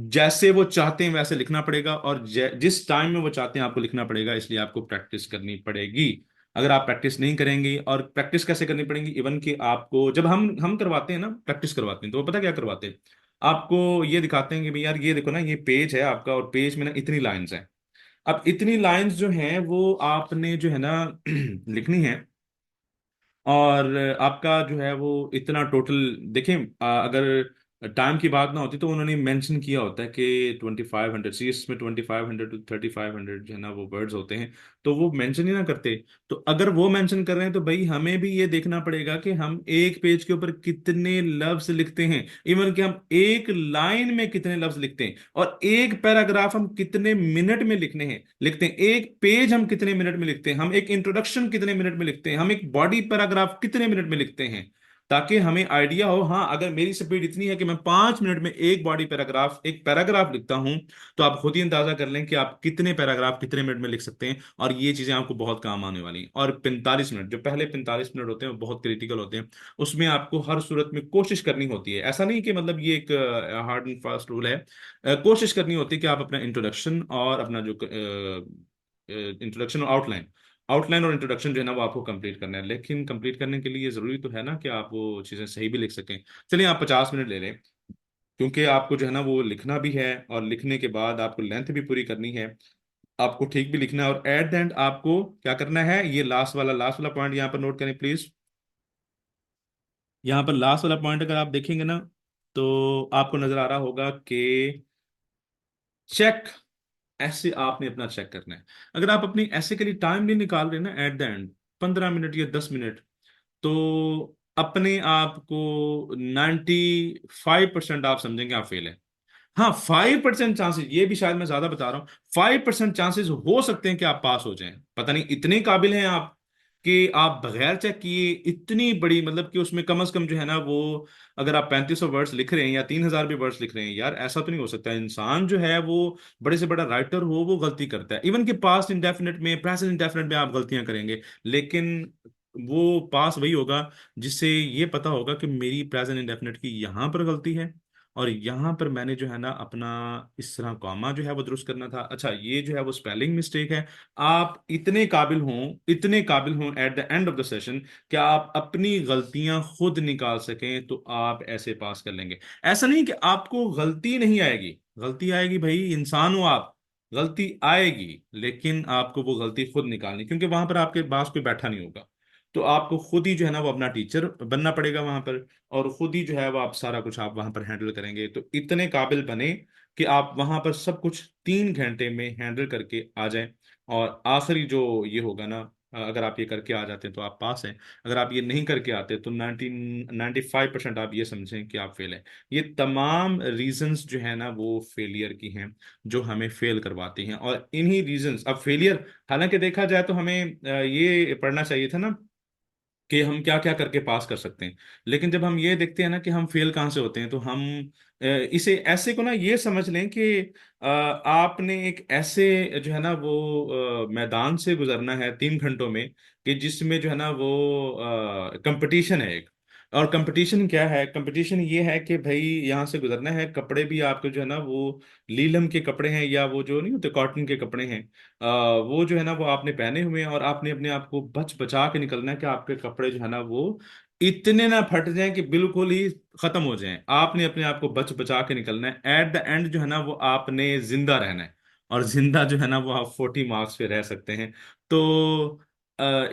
जैसे वो चाहते हैं वैसे लिखना पड़ेगा, और जिस टाइम में वो चाहते हैं आपको लिखना पड़ेगा, इसलिए आपको प्रैक्टिस करनी पड़ेगी। अगर आप प्रैक्टिस नहीं करेंगे, और प्रैक्टिस कैसे करनी पड़ेगी, इवन कि आपको जब हम करवाते हैं ना, प्रैक्टिस करवाते हैं, तो वो पता क्या करवाते हैं, आपको ये दिखाते हैं कि भाई यार ये देखो ना, ये पेज है आपका, और पेज में ना इतनी लाइंस हैं। अब इतनी लाइंस जो हैं वो आपने जो है ना लिखनी है। और आपका जो है वो इतना टोटल देखें, अगर टाइम की बात ना होती तो उन्होंने मेंशन किया होता है कि 2500 सी इसमें 2500 to 3500 जो है ना वो वर्ड्स होते हैं, तो वो मेंशन ही ना करते। तो अगर वो मेंशन कर रहे हैं तो भाई हमें भी ये देखना पड़ेगा कि हम एक पेज के ऊपर कितने लफ्ज लिखते हैं, इवन कि हम एक लाइन में कितने लफ्ज लिखते हैं, और एक पैराग्राफ हम कितने मिनट में लिखते हैं, एक पेज हम कितने मिनट में लिखते हैं, हम एक इंट्रोडक्शन कितने मिनट में लिखते हैं, हम एक बॉडी पैराग्राफ कितने मिनट में लिखते हैं। ताकि हमें आइडिया हो, हाँ अगर मेरी स्पीड इतनी है कि मैं 5 मिनट में एक बॉडी पैराग्राफ एक पैराग्राफ लिखता हूं, तो आप खुद ही अंदाजा कर लें कि आप कितने पैराग्राफ कितने मिनट में लिख सकते हैं। और ये चीजें आपको बहुत काम आने वाली हैं। और 45 मिनट, जो पहले 45 मिनट होते हैं, वो बहुत क्रिटिकल होते हैं। उसमें आपको हर सूरत में कोशिश करनी होती है, ऐसा नहीं कि मतलब ये एक हार्ड एंड फास्ट रूल है। कोशिश करनी होती है कि आप अपना इंट्रोडक्शन और अपना जो इंट्रोडक्शन और आउटलाइन, आउटलाइन और इंट्रोडक्शन जो है ना वो आपको कंप्लीट करना है। लेकिन कंप्लीट करने के लिए जरूरी तो है ना कि आप वो चीजें सही भी लिख सकें। चलिए आप 50 मिनट ले लें, क्योंकि आपको जो है ना वो लिखना भी है, और लिखने के बाद आपको लेंथ भी पूरी करनी है, आपको ठीक भी लिखना है। और एट द एंड आपको क्या करना है, ये लास्ट वाला पॉइंट यहाँ पर नोट करें प्लीज। यहाँ पर लास्ट वाला पॉइंट अगर आप देखेंगे ना, तो आपको नजर आ रहा होगा कि चेक, ऐसे आपने अपना चेक करना है। अगर आप अपनी ऐसे के लिए टाइम नहीं निकाल रहे ना एट द एंड, 15 मिनट या 10 मिनट, तो अपने आप को 95% आप समझेंगे आप फेल है। हाँ 5% चांसेस, ये भी शायद मैं ज्यादा बता रहा हूँ, 5% चांसेस हो सकते हैं कि आप पास हो जाएं। पता नहीं इतने काबिल हैं आप कि आप बगैर चेक किए इतनी बड़ी, मतलब कि उसमें कम से कम जो है ना वो, अगर आप 3500 वर्ड्स लिख रहे हैं या 3000 भी वर्ड्स लिख रहे हैं, यार ऐसा तो नहीं हो सकता। इंसान जो है वो बड़े से बड़ा राइटर हो, वो गलती करता है। इवन कि पास्ट इंडेफिनिट में, प्रेजेंट इंडेफिनिट में आप गलतियां करेंगे, लेकिन वो पास वही होगा जिससे ये पता होगा कि मेरी प्रेजेंट इंडेफिनिट की यहां पर गलती है, और यहाँ पर मैंने जो है ना अपना इस तरह कॉमा जो है वो दुरुस्त करना था। अच्छा, ये जो है वो स्पेलिंग मिस्टेक है। आप इतने काबिल हों at the end of the session कि आप अपनी गलतियां खुद निकाल सकें, तो आप ऐसे पास कर लेंगे। ऐसा नहीं कि आपको गलती नहीं आएगी, गलती आएगी भाई, इंसान हो आप, गलती आएगी, लेकिन आपको वो गलती खुद निकालनी, क्योंकि वहां पर आपके पास कोई बैठा नहीं होगा। तो आपको खुद ही जो है ना वो अपना टीचर बनना पड़ेगा वहां पर, और खुद ही जो है वो आप सारा कुछ आप वहां पर हैंडल करेंगे। तो इतने काबिल बने कि आप वहां पर सब कुछ 3 घंटे में हैंडल करके आ जाएं। और आखिरी जो ये होगा ना, अगर आप ये करके आ जाते हैं तो आप पास हैं। अगर आप ये नहीं करके आते तो 95% आप ये समझें कि आप फेल हैं। ये तमाम रीजंस जो है ना वो फेलियर की हैं, जो हमें फेल करवाती हैं। और इन्हीं रीजंस, अब फेलियर, हालांकि देखा जाए तो हमें ये पढ़ना चाहिए था ना कि हम क्या क्या करके पास कर सकते हैं। लेकिन जब हम ये देखते हैं ना कि हम फेल कहाँ से होते हैं, तो हम इसे ऐसे को ना ये समझ लें कि आपने एक ऐसे जो है ना वो मैदान से गुजरना है 3 घंटों में, कि जिसमें जो है ना वो कंपटीशन है एक। और कंपटीशन क्या है? कंपटीशन ये है कि भाई यहाँ से गुजरना है, कपड़े भी आपके जो है ना वो लीलम के कपड़े हैं, या वो जो नहीं होते कॉटन के कपड़े हैं, वो जो है ना वो आपने पहने हुए हैं, और आपने अपने आप को बच बचा के निकलना है कि आपके कपड़े जो है ना वो इतने ना फट जाएं कि बिल्कुल ही खत्म हो जाएं। आपने अपने आप को बच बचा के निकलना है। एट द एंड जो है ना वो आपने जिंदा रहना है, और जिंदा जो है ना वो आप 40 मार्क्स पे रह सकते हैं। तो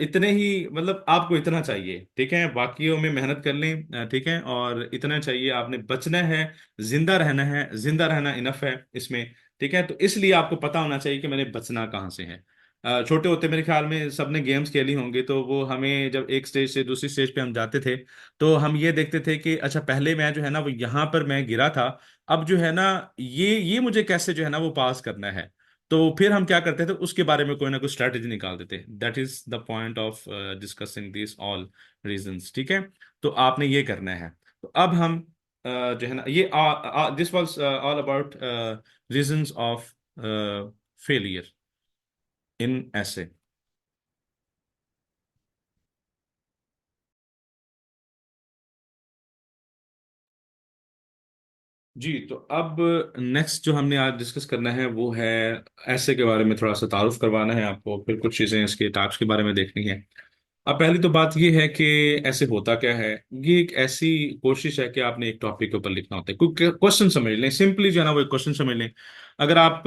इतने ही, मतलब आपको इतना चाहिए, ठीक है, बाकियों में मेहनत कर लें, ठीक है, और इतना चाहिए, आपने बचना है, जिंदा रहना है, जिंदा रहना इनफ है इसमें। ठीक है, तो इसलिए आपको पता होना चाहिए कि मैंने बचना कहाँ से है। छोटे होते मेरे ख्याल में सबने गेम्स खेली होंगी, तो वो हमें जब एक स्टेज से दूसरी स्टेज पे हम जाते थे, तो हम ये देखते थे कि अच्छा पहले मैं जो है ना वो यहाँ पर मैं गिरा था, अब जो है ना ये मुझे कैसे जो है ना वो पास करना है। तो फिर हम क्या करते थे, उसके बारे में कोई ना कोई स्ट्रेटेजी निकाल देते। That is the point of discussing this all reasons, ठीक है। तो आपने ये करना है। तो अब हम जो है ना ये this was all about reasons of failure in ऐसे। जी, तो अब नेक्स्ट जो हमने आज डिस्कस करना है वो है ऐसे के बारे में थोड़ा सा तारुफ करवाना है आपको, फिर कुछ चीज़ें इसके टाइप्स के बारे में देखनी है। अब पहली तो बात ये है कि ऐसे होता क्या है। ये एक ऐसी कोशिश है कि आपने एक टॉपिक के ऊपर लिखना होता है, कोई क्वेश्चन समझ लें, सिंपली जो है ना वो एक क्वेश्चन समझ लें। अगर आप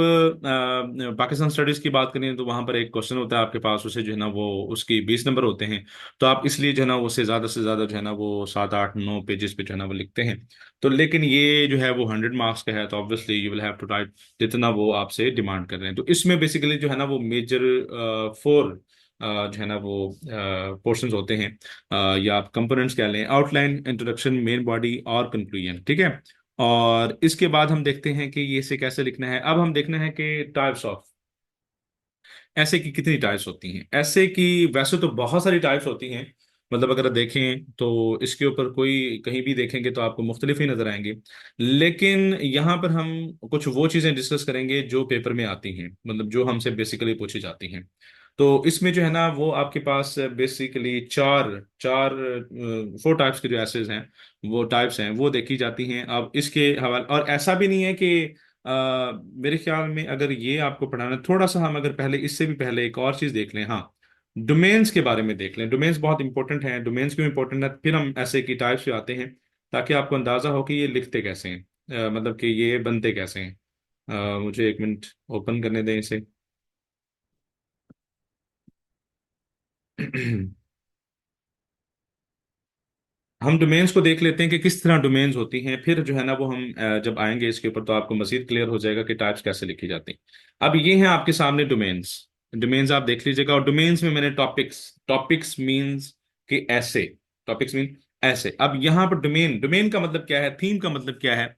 पाकिस्तान स्टडीज की बात करें तो वहां पर एक क्वेश्चन होता है आपके पास, उसे जो है ना वो उसकी 20 नंबर होते हैं। तो आप इसलिए जो है ना उसे ज्यादा से ज्यादा जो है ना वो 7 8 9 पेजेस पे जो है ना वो लिखते हैं। तो लेकिन ये जो है वो 100 मार्क्स का है, तो obviously you will have to write जितना वो आपसे डिमांड कर रहे हैं। तो इसमें बेसिकली जो है ना वो मेजर 4 जो है ना वो पोर्शंस होते हैं, या आप कंपोनेंट्स कह लें, आउटलाइन, इंट्रोडक्शन, मेन बॉडी और कंक्लूजन, ठीक है। और इसके बाद हम देखते हैं कि ये इसे कैसे लिखना है। अब हम देखना है कि टाइप्स ऑफ ऐसे की कितनी टाइप्स होती हैं। ऐसे की वैसे तो बहुत सारी टाइप्स होती हैं, मतलब अगर देखें तो इसके ऊपर कोई कहीं भी देखेंगे तो आपको मुख्तलिफ ही नजर आएंगे। लेकिन यहाँ पर हम कुछ वो चीज़ें डिस्कस करेंगे जो पेपर में आती हैं, मतलब जो हमसे बेसिकली पूछी जाती हैं। तो इसमें जो है ना वो आपके पास बेसिकली चार चार 4 टाइप्स के जो एसेज हैं, वो टाइप्स हैं वो देखी जाती हैं। अब इसके हवाले, और ऐसा भी नहीं है कि मेरे ख्याल में अगर ये आपको पढ़ाना, थोड़ा सा हम अगर पहले इससे भी पहले एक और चीज देख लें, हाँ, डोमेन्स के बारे में देख लें। डोमेन्स बहुत इंपॉर्टेंट हैं। डोमेन्स क्यों इंपॉर्टेंट है, फिर हम ऐसे की टाइप्स पे आते हैं, ताकि आपको अंदाजा हो कि ये लिखते कैसे हैं, मतलब कि ये बनते कैसे हैं। मुझे 1 मिनट ओपन करने दें इसे। हम डोमेन्स को देख लेते हैं कि किस तरह डोमेन्स होती हैं, फिर जो है ना वो हम जब आएंगे इसके ऊपर तो आपको मजीद क्लियर हो जाएगा कि टाइप्स कैसे लिखी जाती हैं। अब ये हैं आपके सामने डोमेन्स। डोमेन्स आप देख लीजिएगा, और डोमेन्स में मैंने टॉपिक्स, टॉपिक्स मीन्स कि ऐसे, टॉपिक्स मीन ऐसे। अब यहाँ पर डोमेन, डोमेन का मतलब क्या है, थीम का मतलब क्या है?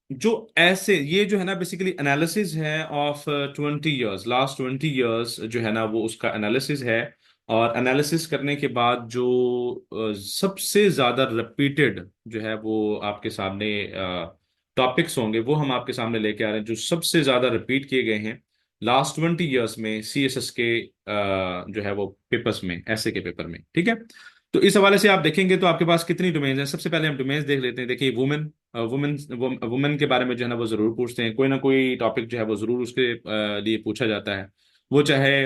जो ऐसे, ये जो है ना बेसिकली एनालिसिस है ऑफ 20 ईयर्स, लास्ट 20 ईयर्स जो है ना वो उसका एनालिसिस है। और एनालिसिस करने के बाद जो सबसे ज्यादा रिपीटेड जो है वो आपके सामने टॉपिक्स होंगे, वो हम आपके सामने लेके आ रहे हैं, जो सबसे ज्यादा रिपीट किए गए हैं लास्ट 20 ईयर्स में CSS के जो है वो पेपर्स में, ऐसे के पेपर में, ठीक है। तो इस हवाले से आप देखेंगे तो आपके पास कितनी डोमेन्स हैं। सबसे पहले हम डोमेन्स देख लेते हैं। देखिए, वुमेन, वुमेन वुमेन के बारे में जो है ना वो जरूर पूछते हैं, कोई ना कोई टॉपिक जो है वो जरूर उसके लिए पूछा जाता है। वो चाहे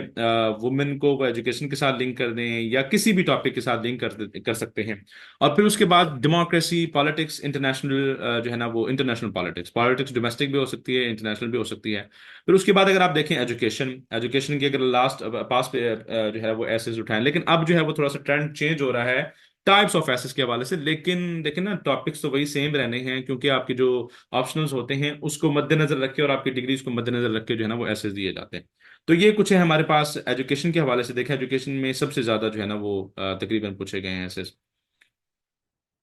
वुमेन को वो एजुकेशन के साथ लिंक कर दें या किसी भी टॉपिक के साथ लिंक कर सकते हैं। और फिर उसके बाद डेमोक्रेसी, पॉलिटिक्स, इंटरनेशनल जो है ना वो इंटरनेशनल पॉलिटिक्स, पॉलिटिक्स डोमेस्टिक भी हो सकती है, इंटरनेशनल भी हो सकती है। फिर उसके बाद अगर आप देखें एजुकेशन, एजुकेशन की अगर लास्ट पास पे जो है वो एसेस उठाएं, लेकिन अब जो है वो थोड़ा सा ट्रेंड चेंज हो रहा है टाइप्स ऑफ एसेस के हवाले से। लेकिन देखिए ना, टॉपिक्स तो वही सेम रहने हैं, क्योंकि आपके जो ऑप्शनल्स होते हैं उसको मद्देनजर रख के और आपकी डिग्रीज को मद्देनजर रख के जो है ना वो एसेस दिए जाते हैं। तो ये कुछ है हमारे पास एजुकेशन के हवाले से। देखा, एजुकेशन में सबसे ज्यादा जो है ना वो तकरीबन पूछे गए हैं एसेस।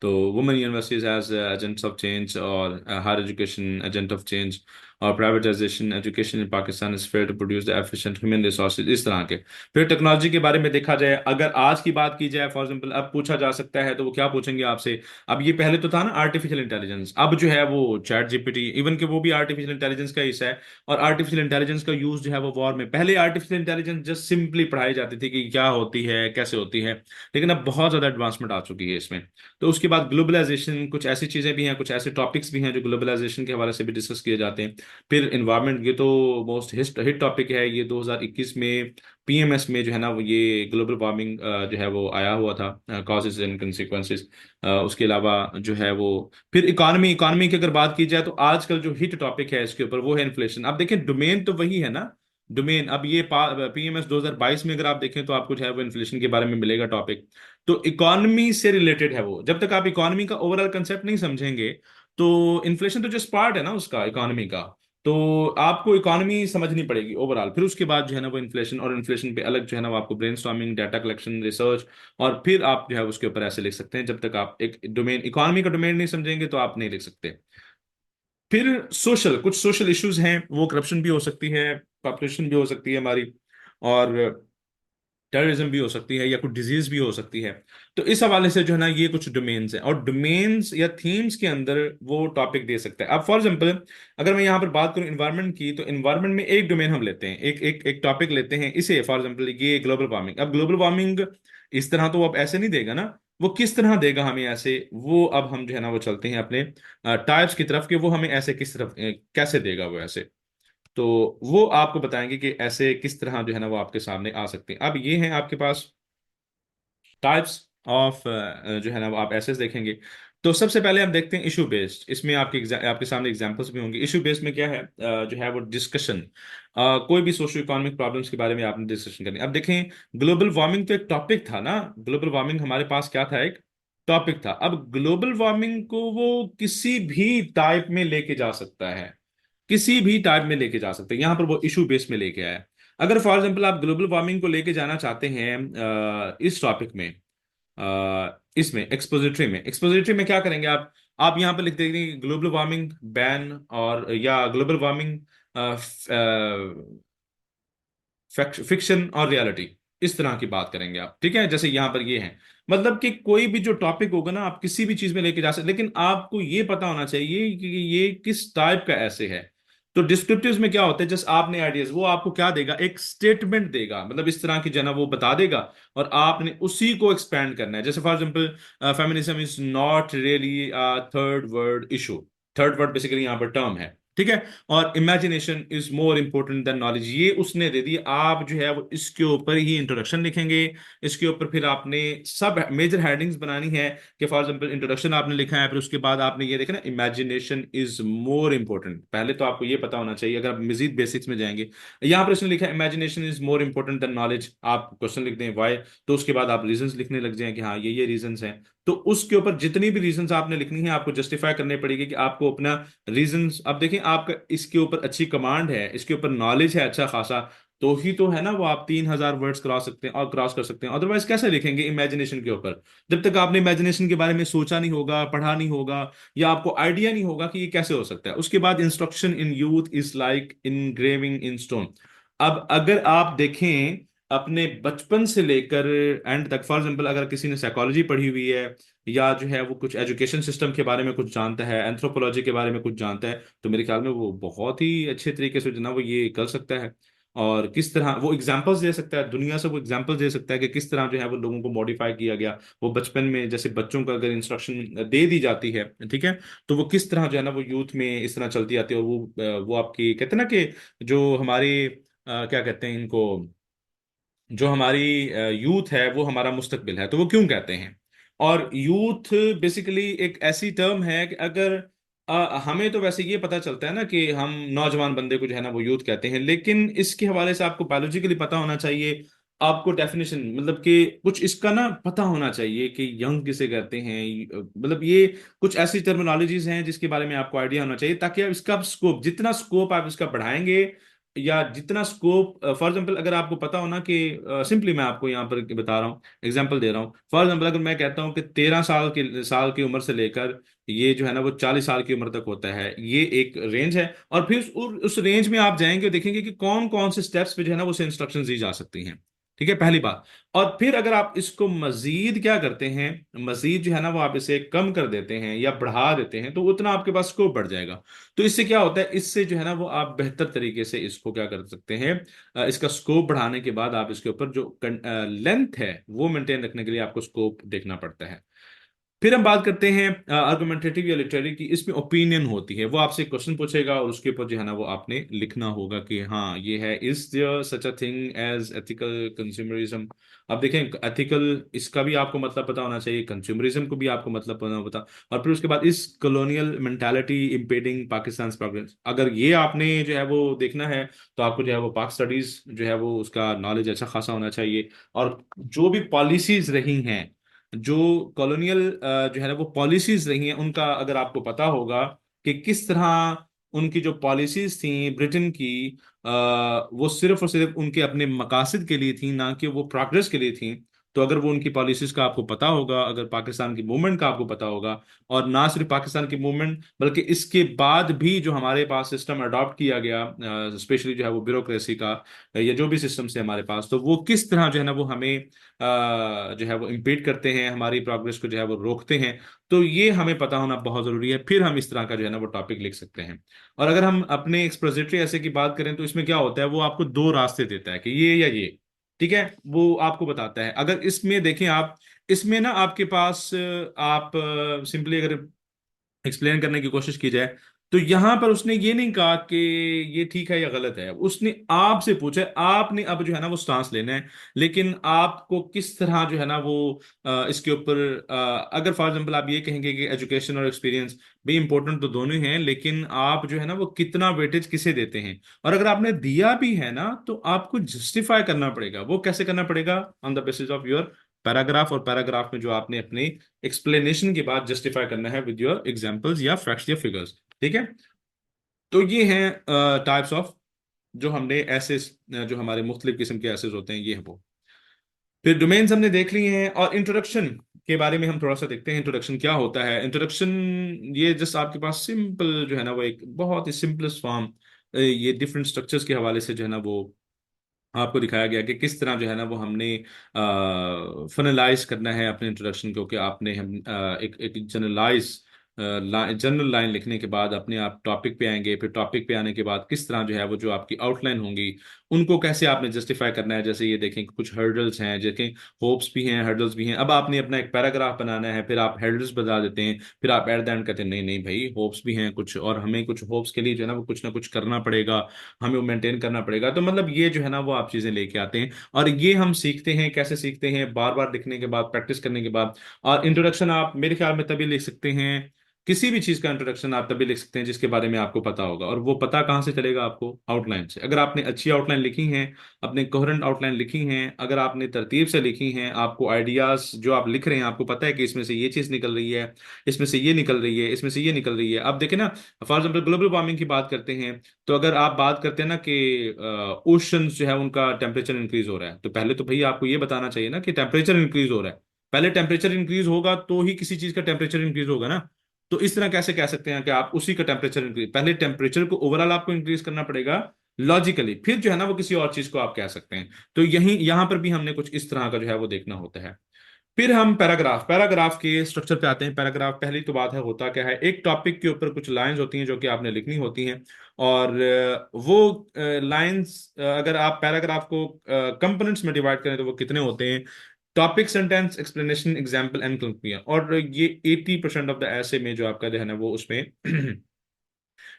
तो women universities as agents of change, और higher education agent of change, और privatisation education in Pakistan is fair to produce the efficient human resources, इस तरह के। फिर टेक्नोलॉजी के बारे में देखा जाए, अगर आज की बात की जाए फॉर एग्जांपल, अब पूछा जा सकता है तो वो क्या पूछेंगे आपसे। अब ये पहले तो था ना आर्टिफिशियल इंटेलिजेंस, अब जो है वो चैट जीपीटी, इवन के वो भी आर्टिफिशियल इंटेलिजेंस का हिस्सा है। और आर्टिफिशियल इंटेलिजेंस का यूज जो है वो वॉर में, पहले आर्टिफिशियल इंटेलिजेंस जस्ट सिंपली पढ़ाई जाती थी कि क्या होती है, कैसे होती है, लेकिन अब बहुत ज्यादा एडवांसमेंट आ चुकी है इसमें। तो उसके बाद ग्लोबलाइजेशन, कुछ ऐसी चीजें भी हैं, कुछ ऐसे टॉपिक्स भी हैं जो ग्लोबलाइजेशन के हवाले से भी डिस्कस किए जाते हैं। फिर इन्वायरमेंट, ये तो मोस्ट हिट टॉपिक है, ये 2021 में पीएमएस में जो है ना वो ये ग्लोबल वार्मिंग जो है वो आया हुआ था, कॉजेज एंड कंसिक्वेंसेस। उसके अलावा जो है वो, फिर इकोनॉमी, इकोनॉमी की अगर बात की जाए तो आजकल जो हिट टॉपिक है इसके ऊपर वो है इन्फ्लेशन। अब देखें, डोमेन तो वही है ना, डोमेन। अब ये पीएमएस 2022 में अगर आप देखें तो आपको जो है वो इन्फ्लेशन के बारे में मिलेगा टॉपिक। तो इकोनॉमी से रिलेटेड है वो। जब तक आप इकोनॉमी का ओवरऑल कंसेप्ट नहीं समझेंगे तो इन्फ्लेशन तो जस्ट पार्ट है ना उसका, इकोनॉमी का। तो आपको इकोनॉमी समझनी पड़ेगी ओवरऑल, फिर उसके बाद जो है ना वो इन्फ्लेशन, और इन्फ्लेशन पे अलग जो है ना वो आपको ब्रेनस्टॉर्मिंग, डाटा कलेक्शन, रिसर्च, और फिर आप जो है उसके ऊपर ऐसे लिख सकते हैं। जब तक आप एक डोमेन, इकोनॉमी का डोमेन नहीं समझेंगे तो आप नहीं लिख सकते। फिर सोशल, कुछ सोशल इश्यूज हैं, वो करप्शन भी हो सकती है, पॉपुलेशन भी हो सकती है हमारी, और टेररिज्म भी हो सकती है, या कुछ डिजीज भी हो सकती है। तो इस हवाले से जो है ना ये कुछ डोमेन्स हैं, और डोमेन्स या थीम्स के अंदर वो टॉपिक दे सकता है। अब फॉर एग्जांपल, अगर मैं यहाँ पर बात करूँ इन्वायरमेंट की, तो इन्वायरमेंट में एक डोमेन हम लेते हैं, एक टॉपिक लेते हैं इसे, फॉर एग्जांपल ये ग्लोबल वार्मिंग। अब ग्लोबल वार्मिंग इस तरह तो वो अब ऐसे नहीं देगा ना, वो किस तरह देगा हमें ऐसे, वो अब हम जो है ना वो चलते हैं अपने टाइप्स की तरफ, कि वो हमें ऐसे किस तरफ कैसे देगा वो ऐसे। तो वो आपको बताएंगे कि ऐसे किस तरह जो है ना वो आपके सामने आ सकते हैं। अब ये हैं आपके पास टाइप्स ऑफ जो है ना वो आप एसेस देखेंगे। तो सबसे पहले हम देखते हैं इशू बेस्ड। इसमें आपके सामने एग्जांपल्स भी होंगे। इशू बेस्ड में क्या है, जो है वो डिस्कशन, कोई भी सोशो इकोनॉमिक प्रॉब्लम्स के बारे में आपने डिस्कशन करनी। अब देखें, ग्लोबल वार्मिंग तो एक टॉपिक था ना, ग्लोबल वार्मिंग हमारे पास क्या था, एक टॉपिक था। अब ग्लोबल वार्मिंग को वो किसी भी टाइप में लेके जा सकता है, किसी भी टाइप में लेके जा सकते हैं। यहां पर वो इशू बेस में लेके आया है। अगर फॉर एग्जांपल आप ग्लोबल वार्मिंग को लेके जाना चाहते हैं इस टॉपिक में, इसमें एक्सपोजिटरी में क्या करेंगे आप यहां पर लिख देंगे ग्लोबल वार्मिंग बैन, और या ग्लोबल वार्मिंग फिक्शन और रियलिटी, इस तरह की बात करेंगे आप। ठीक है, जैसे यहां पर ये है, मतलब कि कोई भी जो टॉपिक होगा ना आप किसी भी चीज में लेके जा सकते, लेकिन आपको ये पता होना चाहिए कि ये किस टाइप का ऐसे है। तो डिस्क्रिप्टिव्स में क्या होता है, जस्ट आपने आइडियाज, वो आपको क्या देगा, एक स्टेटमेंट देगा, मतलब इस तरह की जना वो बता देगा, और आपने उसी को एक्सपैंड करना है। जैसे for example, feminism is not really third world issue. Third world basically यहाँ पर टर्म है, ठीक है। और imagination is more important than knowledge, ये उसने दे दी। आप जो है वो इसके ऊपर ही इंट्रोडक्शन लिखेंगे, इसके ऊपर फिर आपने सब मेजर हेडिंग्स बनानी है, कि फॉर एग्जांपल इंट्रोडक्शन आपने लिखा है, फिर उसके बाद आपने ये देखा ना, इमेजिनेशन इज मोर इंपॉर्टेंट। पहले तो आपको ये पता होना चाहिए, अगर आप मजीद बेसिक्स में जाएंगे, यहाँ पर इसने लिखा है imagination is more important than knowledge, आप क्वेश्चन लिख दें वाई, तो उसके बाद आप रीजंस लिखने लग जाएं कि हाँ ये रीजंस हैं। तो उसके ऊपर जितनी भी रीजंस आपने लिखनी है आपको जस्टिफाई करने पड़ेगी कि आपको अपना रीजंस। अब देखें, आपका इसके ऊपर अच्छी कमांड है, इसके ऊपर नॉलेज है अच्छा खासा, तो ही तो है ना वो आप 3,000 वर्ड्स क्रॉस सकते हैं और क्रॉस कर सकते हैं। अदरवाइज कैसे लिखेंगे इमेजिनेशन के ऊपर, जब तक आपने इमेजिनेशन के बारे में सोचा नहीं होगा, पढ़ा नहीं होगा, या आपको आइडिया नहीं होगा कि ये कैसे हो सकता है। उसके बाद instruction in youth is like engraving in stone. अब अगर आप देखें अपने बचपन से लेकर एंड तक, फॉर एग्जाम्पल अगर किसी ने साइकोलॉजी पढ़ी हुई है, या जो है वो कुछ एजुकेशन सिस्टम के बारे में कुछ जानता है, एंथ्रोपोलॉजी के बारे में कुछ जानता है, तो मेरे ख्याल में वो बहुत ही अच्छे तरीके से जो ना वो ये कर सकता है। और किस तरह वो एग्जाम्पल्स दे सकता है, दुनिया से वो एग्जाम्पल्स दे सकता है कि किस तरह जो है वो लोगों को मॉडिफाई किया गया। वो बचपन में जैसे बच्चों को अगर इंस्ट्रक्शन दे दी जाती है, ठीक है, तो वो किस तरह जो है ना वो यूथ में इस तरह चलती आती है। और वो आपकी कहते हैं ना कि जो हमारी क्या कहते हैं इनको, जो हमारी यूथ है वो हमारा मुस्तकबिल है, तो वो क्यों कहते हैं। और यूथ बेसिकली एक ऐसी टर्म है कि अगर हमें तो वैसे ये पता चलता है ना कि हम नौजवान बंदे को जो है ना वो यूथ कहते हैं, लेकिन इसके हवाले से आपको बायोलॉजिकली पता होना चाहिए। आपको डेफिनेशन मतलब कि कुछ इसका ना पता होना चाहिए कि यंग किसे कहते हैं। मतलब ये कुछ ऐसी टर्मिनोलॉजीज हैं जिसके बारे में आपको आइडिया होना चाहिए, ताकि आप इसका स्कोप, जितना स्कोप आप इसका बढ़ाएंगे या जितना स्कोप, फॉर एग्जांपल अगर आपको पता हो ना कि सिंपली मैं आपको यहाँ पर बता रहा हूँ, एग्जांपल दे रहा हूँ। फॉर एग्जांपल अगर मैं कहता हूँ कि 13 साल की उम्र से लेकर ये जो है ना वो 40 साल की उम्र तक होता है, ये एक रेंज है। और फिर उस रेंज में आप जाएंगे और देखेंगे कि कौन कौन से स्टेप्स पे जो है ना वो इंस्ट्रक्शन दी जा सकती हैं। ठीक है, पहली बात। और फिर अगर आप इसको मजीद क्या करते हैं, मजीद जो है ना वो आप इसे कम कर देते हैं या बढ़ा देते हैं, तो उतना आपके पास स्कोप बढ़ जाएगा। तो इससे क्या होता है, इससे जो है ना वो आप बेहतर तरीके से इसको क्या कर सकते हैं, इसका स्कोप बढ़ाने के बाद आप इसके ऊपर जो लेंथ है वो मेंटेन रखने के लिए आपको स्कोप देखना पड़ता है। फिर हम बात करते हैं आर्गुमेंटेटिव या लिटरेरी की। इसमें ओपिनियन होती है, वो आपसे क्वेश्चन पूछेगा और उसके ऊपर जो है ना वो आपने लिखना होगा कि हाँ ये है, is there such a thing as ethical consumerism. अब देखें, एथिकल इसका भी आपको मतलब पता होना चाहिए, कंज्यूमरिज्म को भी आपको मतलब पता। और फिर उसके बाद इस colonial mentality impending Pakistan progress, अगर ये आपने जो है वो देखना है, तो आपको जो है वो पाक स्टडीज जो है वो उसका नॉलेज अच्छा खासा होना चाहिए। और जो भी पॉलिसीज रही हैं, जो कॉलोनियल जो है ना वो पॉलिसीज रही हैं, उनका अगर आपको पता होगा कि किस तरह उनकी जो पॉलिसीज थी ब्रिटेन की, वो सिर्फ और सिर्फ उनके अपने मकासद के लिए थी, ना कि वो प्रोग्रेस के लिए थी। तो अगर वो उनकी पॉलिसीज का आपको पता होगा, अगर पाकिस्तान की मूवमेंट का आपको पता होगा, और ना सिर्फ पाकिस्तान की मूवमेंट बल्कि इसके बाद भी जो हमारे पास सिस्टम अडॉप्ट किया गया, स्पेशली जो है वो ब्यूरोक्रेसी का, या जो भी सिस्टम है हमारे पास, तो वो किस तरह जो है ना वो हमें जो है वो इम्पीड करते हैं, हमारी प्रोग्रेस को जो है वो रोकते हैं। तो ये हमें पता होना बहुत जरूरी है, फिर हम इस तरह का जो है ना वो टॉपिक लिख सकते हैं। और अगर हम अपने एक्सपोजिटरी ऐसे की बात करें, तो इसमें क्या होता है, वो आपको दो रास्ते देता है कि ये या ये। ठीक है, वो आपको बताता है। अगर इसमें देखें आप, इसमें ना आपके पास आप सिंपली अगर एक्सप्लेन करने की कोशिश की जाए, तो यहां पर उसने ये नहीं कहा कि ये ठीक है या गलत है, उसने आपसे पूछा है, आपने अब जो है ना वो स्टांस लेना है। लेकिन आपको किस तरह जो है ना वो इसके ऊपर अगर फॉर एग्जांपल आप ये कहेंगे कि एजुकेशन और एक्सपीरियंस भी इंपॉर्टेंट तो दोनों ही हैं, लेकिन आप जो है ना वो कितना वेटेज किसे देते हैं। और अगर आपने दिया भी है ना, तो आपको जस्टिफाई करना पड़ेगा। वो कैसे करना पड़ेगा, on the basis of your paragraph, और पैराग्राफ में जो आपने अपने एक्सप्लेनेशन के बाद जस्टिफाई करना है विद योर एग्जांपल्स या फैक्ट्स या फिगर्स। ठीक है, तो ये हैं टाइप्स ऑफ, जो हमने ऐसे जो हमारे मुख्तलिफ किस्म के एसेस होते हैं, ये है वो। फिर डोमेन्स हमने देख लिए हैं, और इंट्रोडक्शन के बारे में हम थोड़ा सा देखते हैं। इंट्रोडक्शन क्या होता है। इंट्रोडक्शन ये जस्ट आपके पास सिंपल जो है ना वो एक बहुत ही सिंपलेस्ट फॉर्म, ये डिफरेंट स्ट्रक्चर्स के हवाले से जो है ना वो आपको दिखाया गया कि किस तरह जो है ना वो हमने फनलाइज करना है अपने इंट्रोडक्शन को। कि आपने हम एक एक जनरलाइज जनरल लाइन लिखने के बाद अपने आप टॉपिक पे आएंगे। फिर टॉपिक पे आने के बाद किस तरह जो है वो जो आपकी आउटलाइन होंगी, उनको कैसे आपने जस्टिफाई करना है। जैसे ये देखें कि कुछ हर्डल्स हैं, देखें होप्स भी हैं, हर्डल्स भी हैं। अब आपने अपना एक पैराग्राफ बनाना है, फिर आप हर्डल्स बता देते हैं, फिर आप एट द एंड कहते हैं नहीं नहीं भाई, होप्स भी हैं कुछ, और हमें कुछ होप्स के लिए जो है ना कुछ करना पड़ेगा, हमें वो मेंटेन करना पड़ेगा। तो मतलब ये जो है ना वो आप चीजें लेके आते हैं। और ये हम सीखते हैं, कैसे सीखते हैं, बार बार लिखने के बाद, प्रैक्टिस करने के बाद। और इंट्रोडक्शन आप मेरे ख्याल में तभी लिख सकते हैं, किसी भी चीज का इंट्रोडक्शन आप तभी लिख सकते हैं जिसके बारे में आपको पता होगा। और वो पता कहाँ से चलेगा आपको, आउटलाइन से। अगर आपने अच्छी आउटलाइन लिखी है, अपने कोहेरेंट आउटलाइन लिखी है, अगर आपने तरतीब से लिखी है, आपको आइडियाज जो आप लिख रहे हैं आपको पता है कि इसमें से ये चीज निकल रही है, इसमें से ये निकल रही है, इसमें से ये निकल रही है। अब देखें ना, फॉर एग्जाम्पल ग्लोबल वार्मिंग की बात करते हैं, तो अगर आप बात करते हैं ना कि ओशन जो है उनका टेम्परेचर इंक्रीज हो रहा है, तो पहले तो भैया आपको ये बताना चाहिए ना कि टेम्परेचर इंक्रीज हो रहा है। पहले टेम्परेचर इंक्रीज होगा तो ही किसी चीज का टेम्परेचर इंक्रीज होगा ना। तो इस तरह कैसे कह सकते हैं कि आप उसी का टेम्परेचर इंक्रीज, पहले टेम्परेचर को ओवरऑल आपको इंक्रीज करना पड़ेगा लॉजिकली, फिर जो है ना वो किसी और चीज को आप कह सकते हैं। तो यही यहां पर भी हमने कुछ इस तरह का जो है वो देखना होता है। फिर हम पैराग्राफ पैराग्राफ के स्ट्रक्चर पे आते हैं। पैराग्राफ, पहली तो बात है होता क्या है, एक टॉपिक के ऊपर कुछ लाइंस होती हैं जो कि आपने लिखनी होती हैं। और वो लाइंस, अगर आप पैराग्राफ को कंपोनेंट्स में डिवाइड करें तो वो कितने होते हैं? Topic, sentence, explanation, example and conclusion. और ये 80% ऑफ द ऐसे में जो आपका जो है ना वो उसमें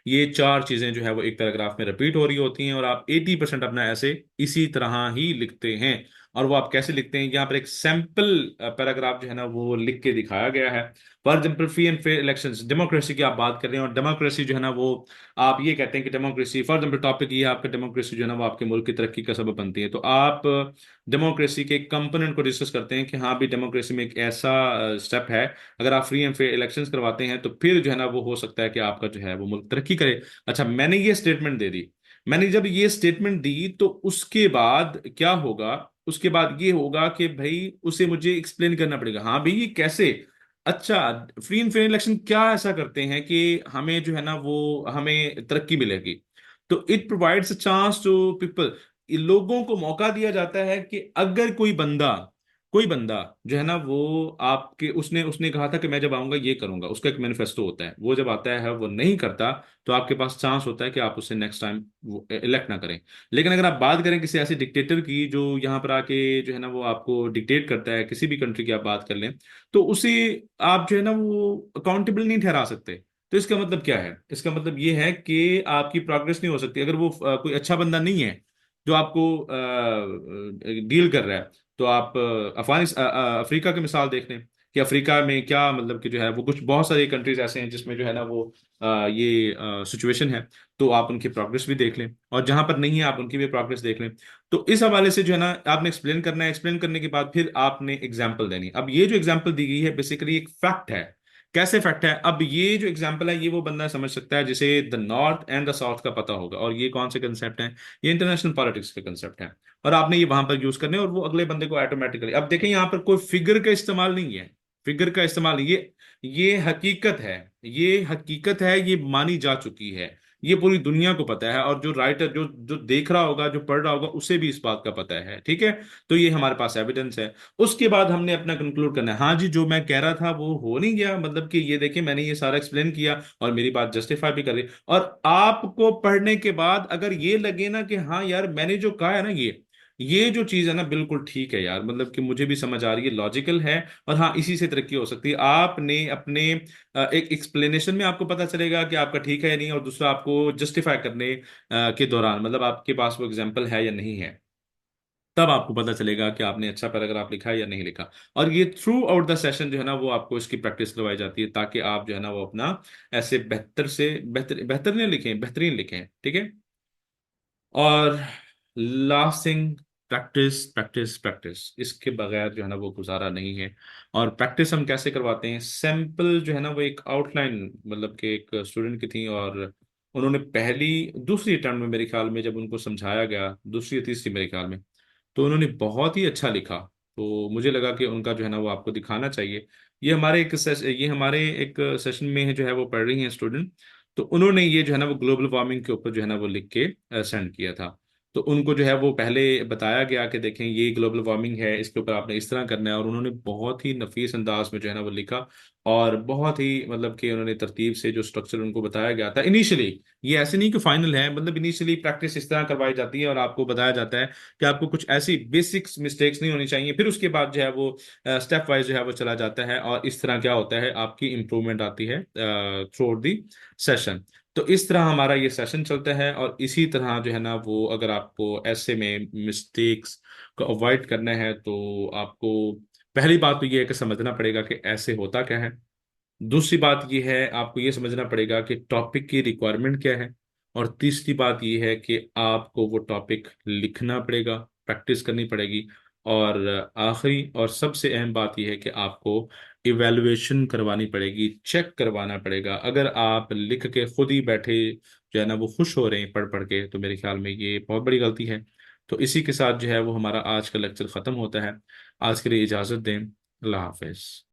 ये चार चीजें जो है वो एक पैराग्राफ में रिपीट हो रही होती हैं, और आप 80% अपना ऐसे इसी तरह ही लिखते हैं। और वो आप कैसे लिखते हैं, यहाँ पर एक सैंपल पैराग्राफ जो है ना वो लिख के दिखाया गया है। For example, free and fair elections, democracy की आप बात कर रहे हैं, और डेमोक्रेसी जो है ना वो आप ये कहते हैं कि डेमोक्रेसी, फॉर एग्जाम्पल टॉपिक ये है आपका, डेमोक्रेसी जो है ना वो आपके मुल्क की तरक्की का सबब बनती है। तो आप डेमोक्रेसी के कंपोनेंट को डिस्कस करते हैं कि हाँ भी डेमोक्रेसी में एक ऐसा स्टेप है, अगर आप फ्री एंड फेयर इलेक्शंस करवाते हैं तो फिर जो है ना वो हो सकता है कि आपका जो है वो मुल्क तरक्की करे। अच्छा, मैंने ये स्टेटमेंट दे दी। मैंने जब ये स्टेटमेंट दी तो उसके बाद क्या होगा? उसके बाद ये होगा कि भाई उसे मुझे एक्सप्लेन करना पड़ेगा, हाँ भाई ये कैसे। अच्छा, फ्री एंड फेयर इलेक्शन क्या ऐसा करते हैं कि हमें जो है ना वो हमें तरक्की मिलेगी? तो it provides a chance to people, लोगों को मौका दिया जाता है कि अगर कोई बंदा जो है ना वो आपके, उसने उसने कहा था कि मैं जब आऊंगा ये करूंगा, उसका एक मैनिफेस्टो होता है, वो जब आता है वो नहीं करता, तो आपके पास चांस होता है कि आप उससे नेक्स्ट टाइम इलेक्ट ना करें। लेकिन अगर आप बात करें किसी ऐसे डिक्टेटर की जो यहाँ पर आके जो है ना वो आपको डिक्टेट करता है, किसी भी कंट्री की आप बात कर लें, तो उसे आप जो है ना वो अकाउंटेबल नहीं ठहरा सकते। तो इसका मतलब क्या है? इसका मतलब ये है कि आपकी प्रोग्रेस नहीं हो सकती अगर वो कोई अच्छा बंदा नहीं है जो आपको डील कर रहा है। तो आप अफगानिस्तान, अफ्रीका की मिसाल देख लें कि अफ्रीका में क्या मतलब कि जो है वो कुछ बहुत सारे कंट्रीज ऐसे हैं जिसमें जो है ना वो ये सिचुएशन है। तो आप उनकी प्रोग्रेस भी देख लें, और जहां पर नहीं है आप उनकी भी प्रोग्रेस देख लें। तो इस हवाले से जो है ना आपने एक्सप्लेन करना है, एक्सप्लेन करने के बाद फिर आपने एग्जाम्पल देनी है। अब ये जो एग्जाम्पल दी गई है बेसिकली एक फैक्ट है। कैसे फैक्ट है? अब ये जो एग्जाम्पल है ये वो बंदा समझ सकता है जिसे the north and the south का पता होगा। और ये कौन से कंसेप्ट हैं? ये इंटरनेशनल पॉलिटिक्स के कंसेप्ट हैं। और आपने ये वहां पर यूज करने हैं, और वो अगले बंदे को ऑटोमेटिकली, अब देखें यहाँ पर कोई फिगर का इस्तेमाल नहीं है। फिगर का इस्तेमाल नहीं, ये हकीकत है। ये हकीकत है, ये मानी जा चुकी है। ये पूरी दुनिया को पता है, और जो राइटर, जो जो देख रहा होगा, जो पढ़ रहा होगा, उसे भी इस बात का पता है। ठीक है? तो ये हमारे पास एविडेंस है। उसके बाद हमने अपना कंक्लूड करना है। हाँ जी, जो मैं कह रहा था वो हो नहीं गया, मतलब कि ये देखिए मैंने ये सारा एक्सप्लेन किया और मेरी बात जस्टिफाई भी कर रही। और आपको पढ़ने के बाद अगर ये लगे ना कि हाँ यार मैंने जो कहा है ना ये जो चीज है ना बिल्कुल ठीक है यार, मतलब कि मुझे भी समझ आ रही है, लॉजिकल है, और हाँ इसी से तरक्की हो सकती है। आपने अपने एक एक्सप्लेनेशन में आपको पता चलेगा कि आपका ठीक है या नहीं, और दूसरा आपको जस्टिफाई करने के दौरान, मतलब आपके पास वो एग्जाम्पल है या नहीं है, तब आपको पता चलेगा कि आपने अच्छा पैराग्राफ लिखा है या नहीं लिखा। और ये थ्रू आउट द सेशन जो है ना वो आपको इसकी प्रैक्टिस करवाई जाती है, ताकि आप जो है ना वो अपना ऐसे बेहतर से बेहतर, बेहतर नहीं लिखें, बेहतरीन लिखें। ठीक है? और last thing, practice practice practice, इसके बगैर जो है ना वो गुजारा नहीं है। और प्रैक्टिस हम कैसे करवाते हैं? सैंपल जो है ना वो एक आउटलाइन, मतलब कि एक स्टूडेंट की थी, और उन्होंने पहली दूसरी अटेम्प्ट में मेरे ख्याल में जब उनको समझाया गया, दूसरी या तीसरी मेरे ख्याल में, तो उन्होंने बहुत ही अच्छा लिखा। तो मुझे लगा कि उनका जो है ना वो आपको दिखाना चाहिए। ये हमारे एक सेशन में है जो है वो पढ़ रही हैं स्टूडेंट। तो उन्होंने ये जो है ना वो ग्लोबल वार्मिंग के ऊपर जो है ना वो लिख के सेंड किया था। तो उनको जो है वो पहले बताया गया कि देखें ये ग्लोबल वार्मिंग है, इसके ऊपर आपने इस तरह करना है, और उन्होंने बहुत ही नफीस अंदाज में जो है ना वो लिखा। और बहुत ही मतलब कि उन्होंने तरतीब से जो स्ट्रक्चर उनको बताया गया था इनिशियली, ये ऐसे नहीं कि फाइनल है, मतलब इनिशियली प्रैक्टिस इस तरह करवाई जाती है और आपको बताया जाता है कि आपको कुछ ऐसी बेसिक्स मिस्टेक्स नहीं होनी चाहिए। फिर उसके बाद जो है वो स्टेप वाइज जो है वो चला जाता है, और इस तरह क्या होता है, आपकी इंप्रूवमेंट आती है थ्रू आउट दी सेशन। तो इस तरह हमारा ये सेशन चलता है, और इसी तरह जो है ना वो अगर आपको ऐसे में मिस्टेक्स को अवॉइड करना है तो आपको पहली बात तो ये है कि समझना पड़ेगा कि ऐसे होता क्या है। दूसरी बात ये है, आपको ये समझना पड़ेगा कि टॉपिक की रिक्वायरमेंट क्या है। और तीसरी बात ये है कि आपको वो टॉपिक लिखना पड़ेगा, प्रैक्टिस करनी पड़ेगी। और आखिरी और सबसे अहम बात यह है कि आपको इवैल्यूएशन करवानी पड़ेगी, चेक करवाना पड़ेगा। अगर आप लिख के खुद ही बैठे जो है ना वो खुश हो रहे हैं पढ़ पढ़ के, तो मेरे ख्याल में ये बहुत बड़ी गलती है। तो इसी के साथ जो है वो हमारा आज का लेक्चर ख़त्म होता है। आज के लिए इजाज़त दें। अल्लाह हाफिज़।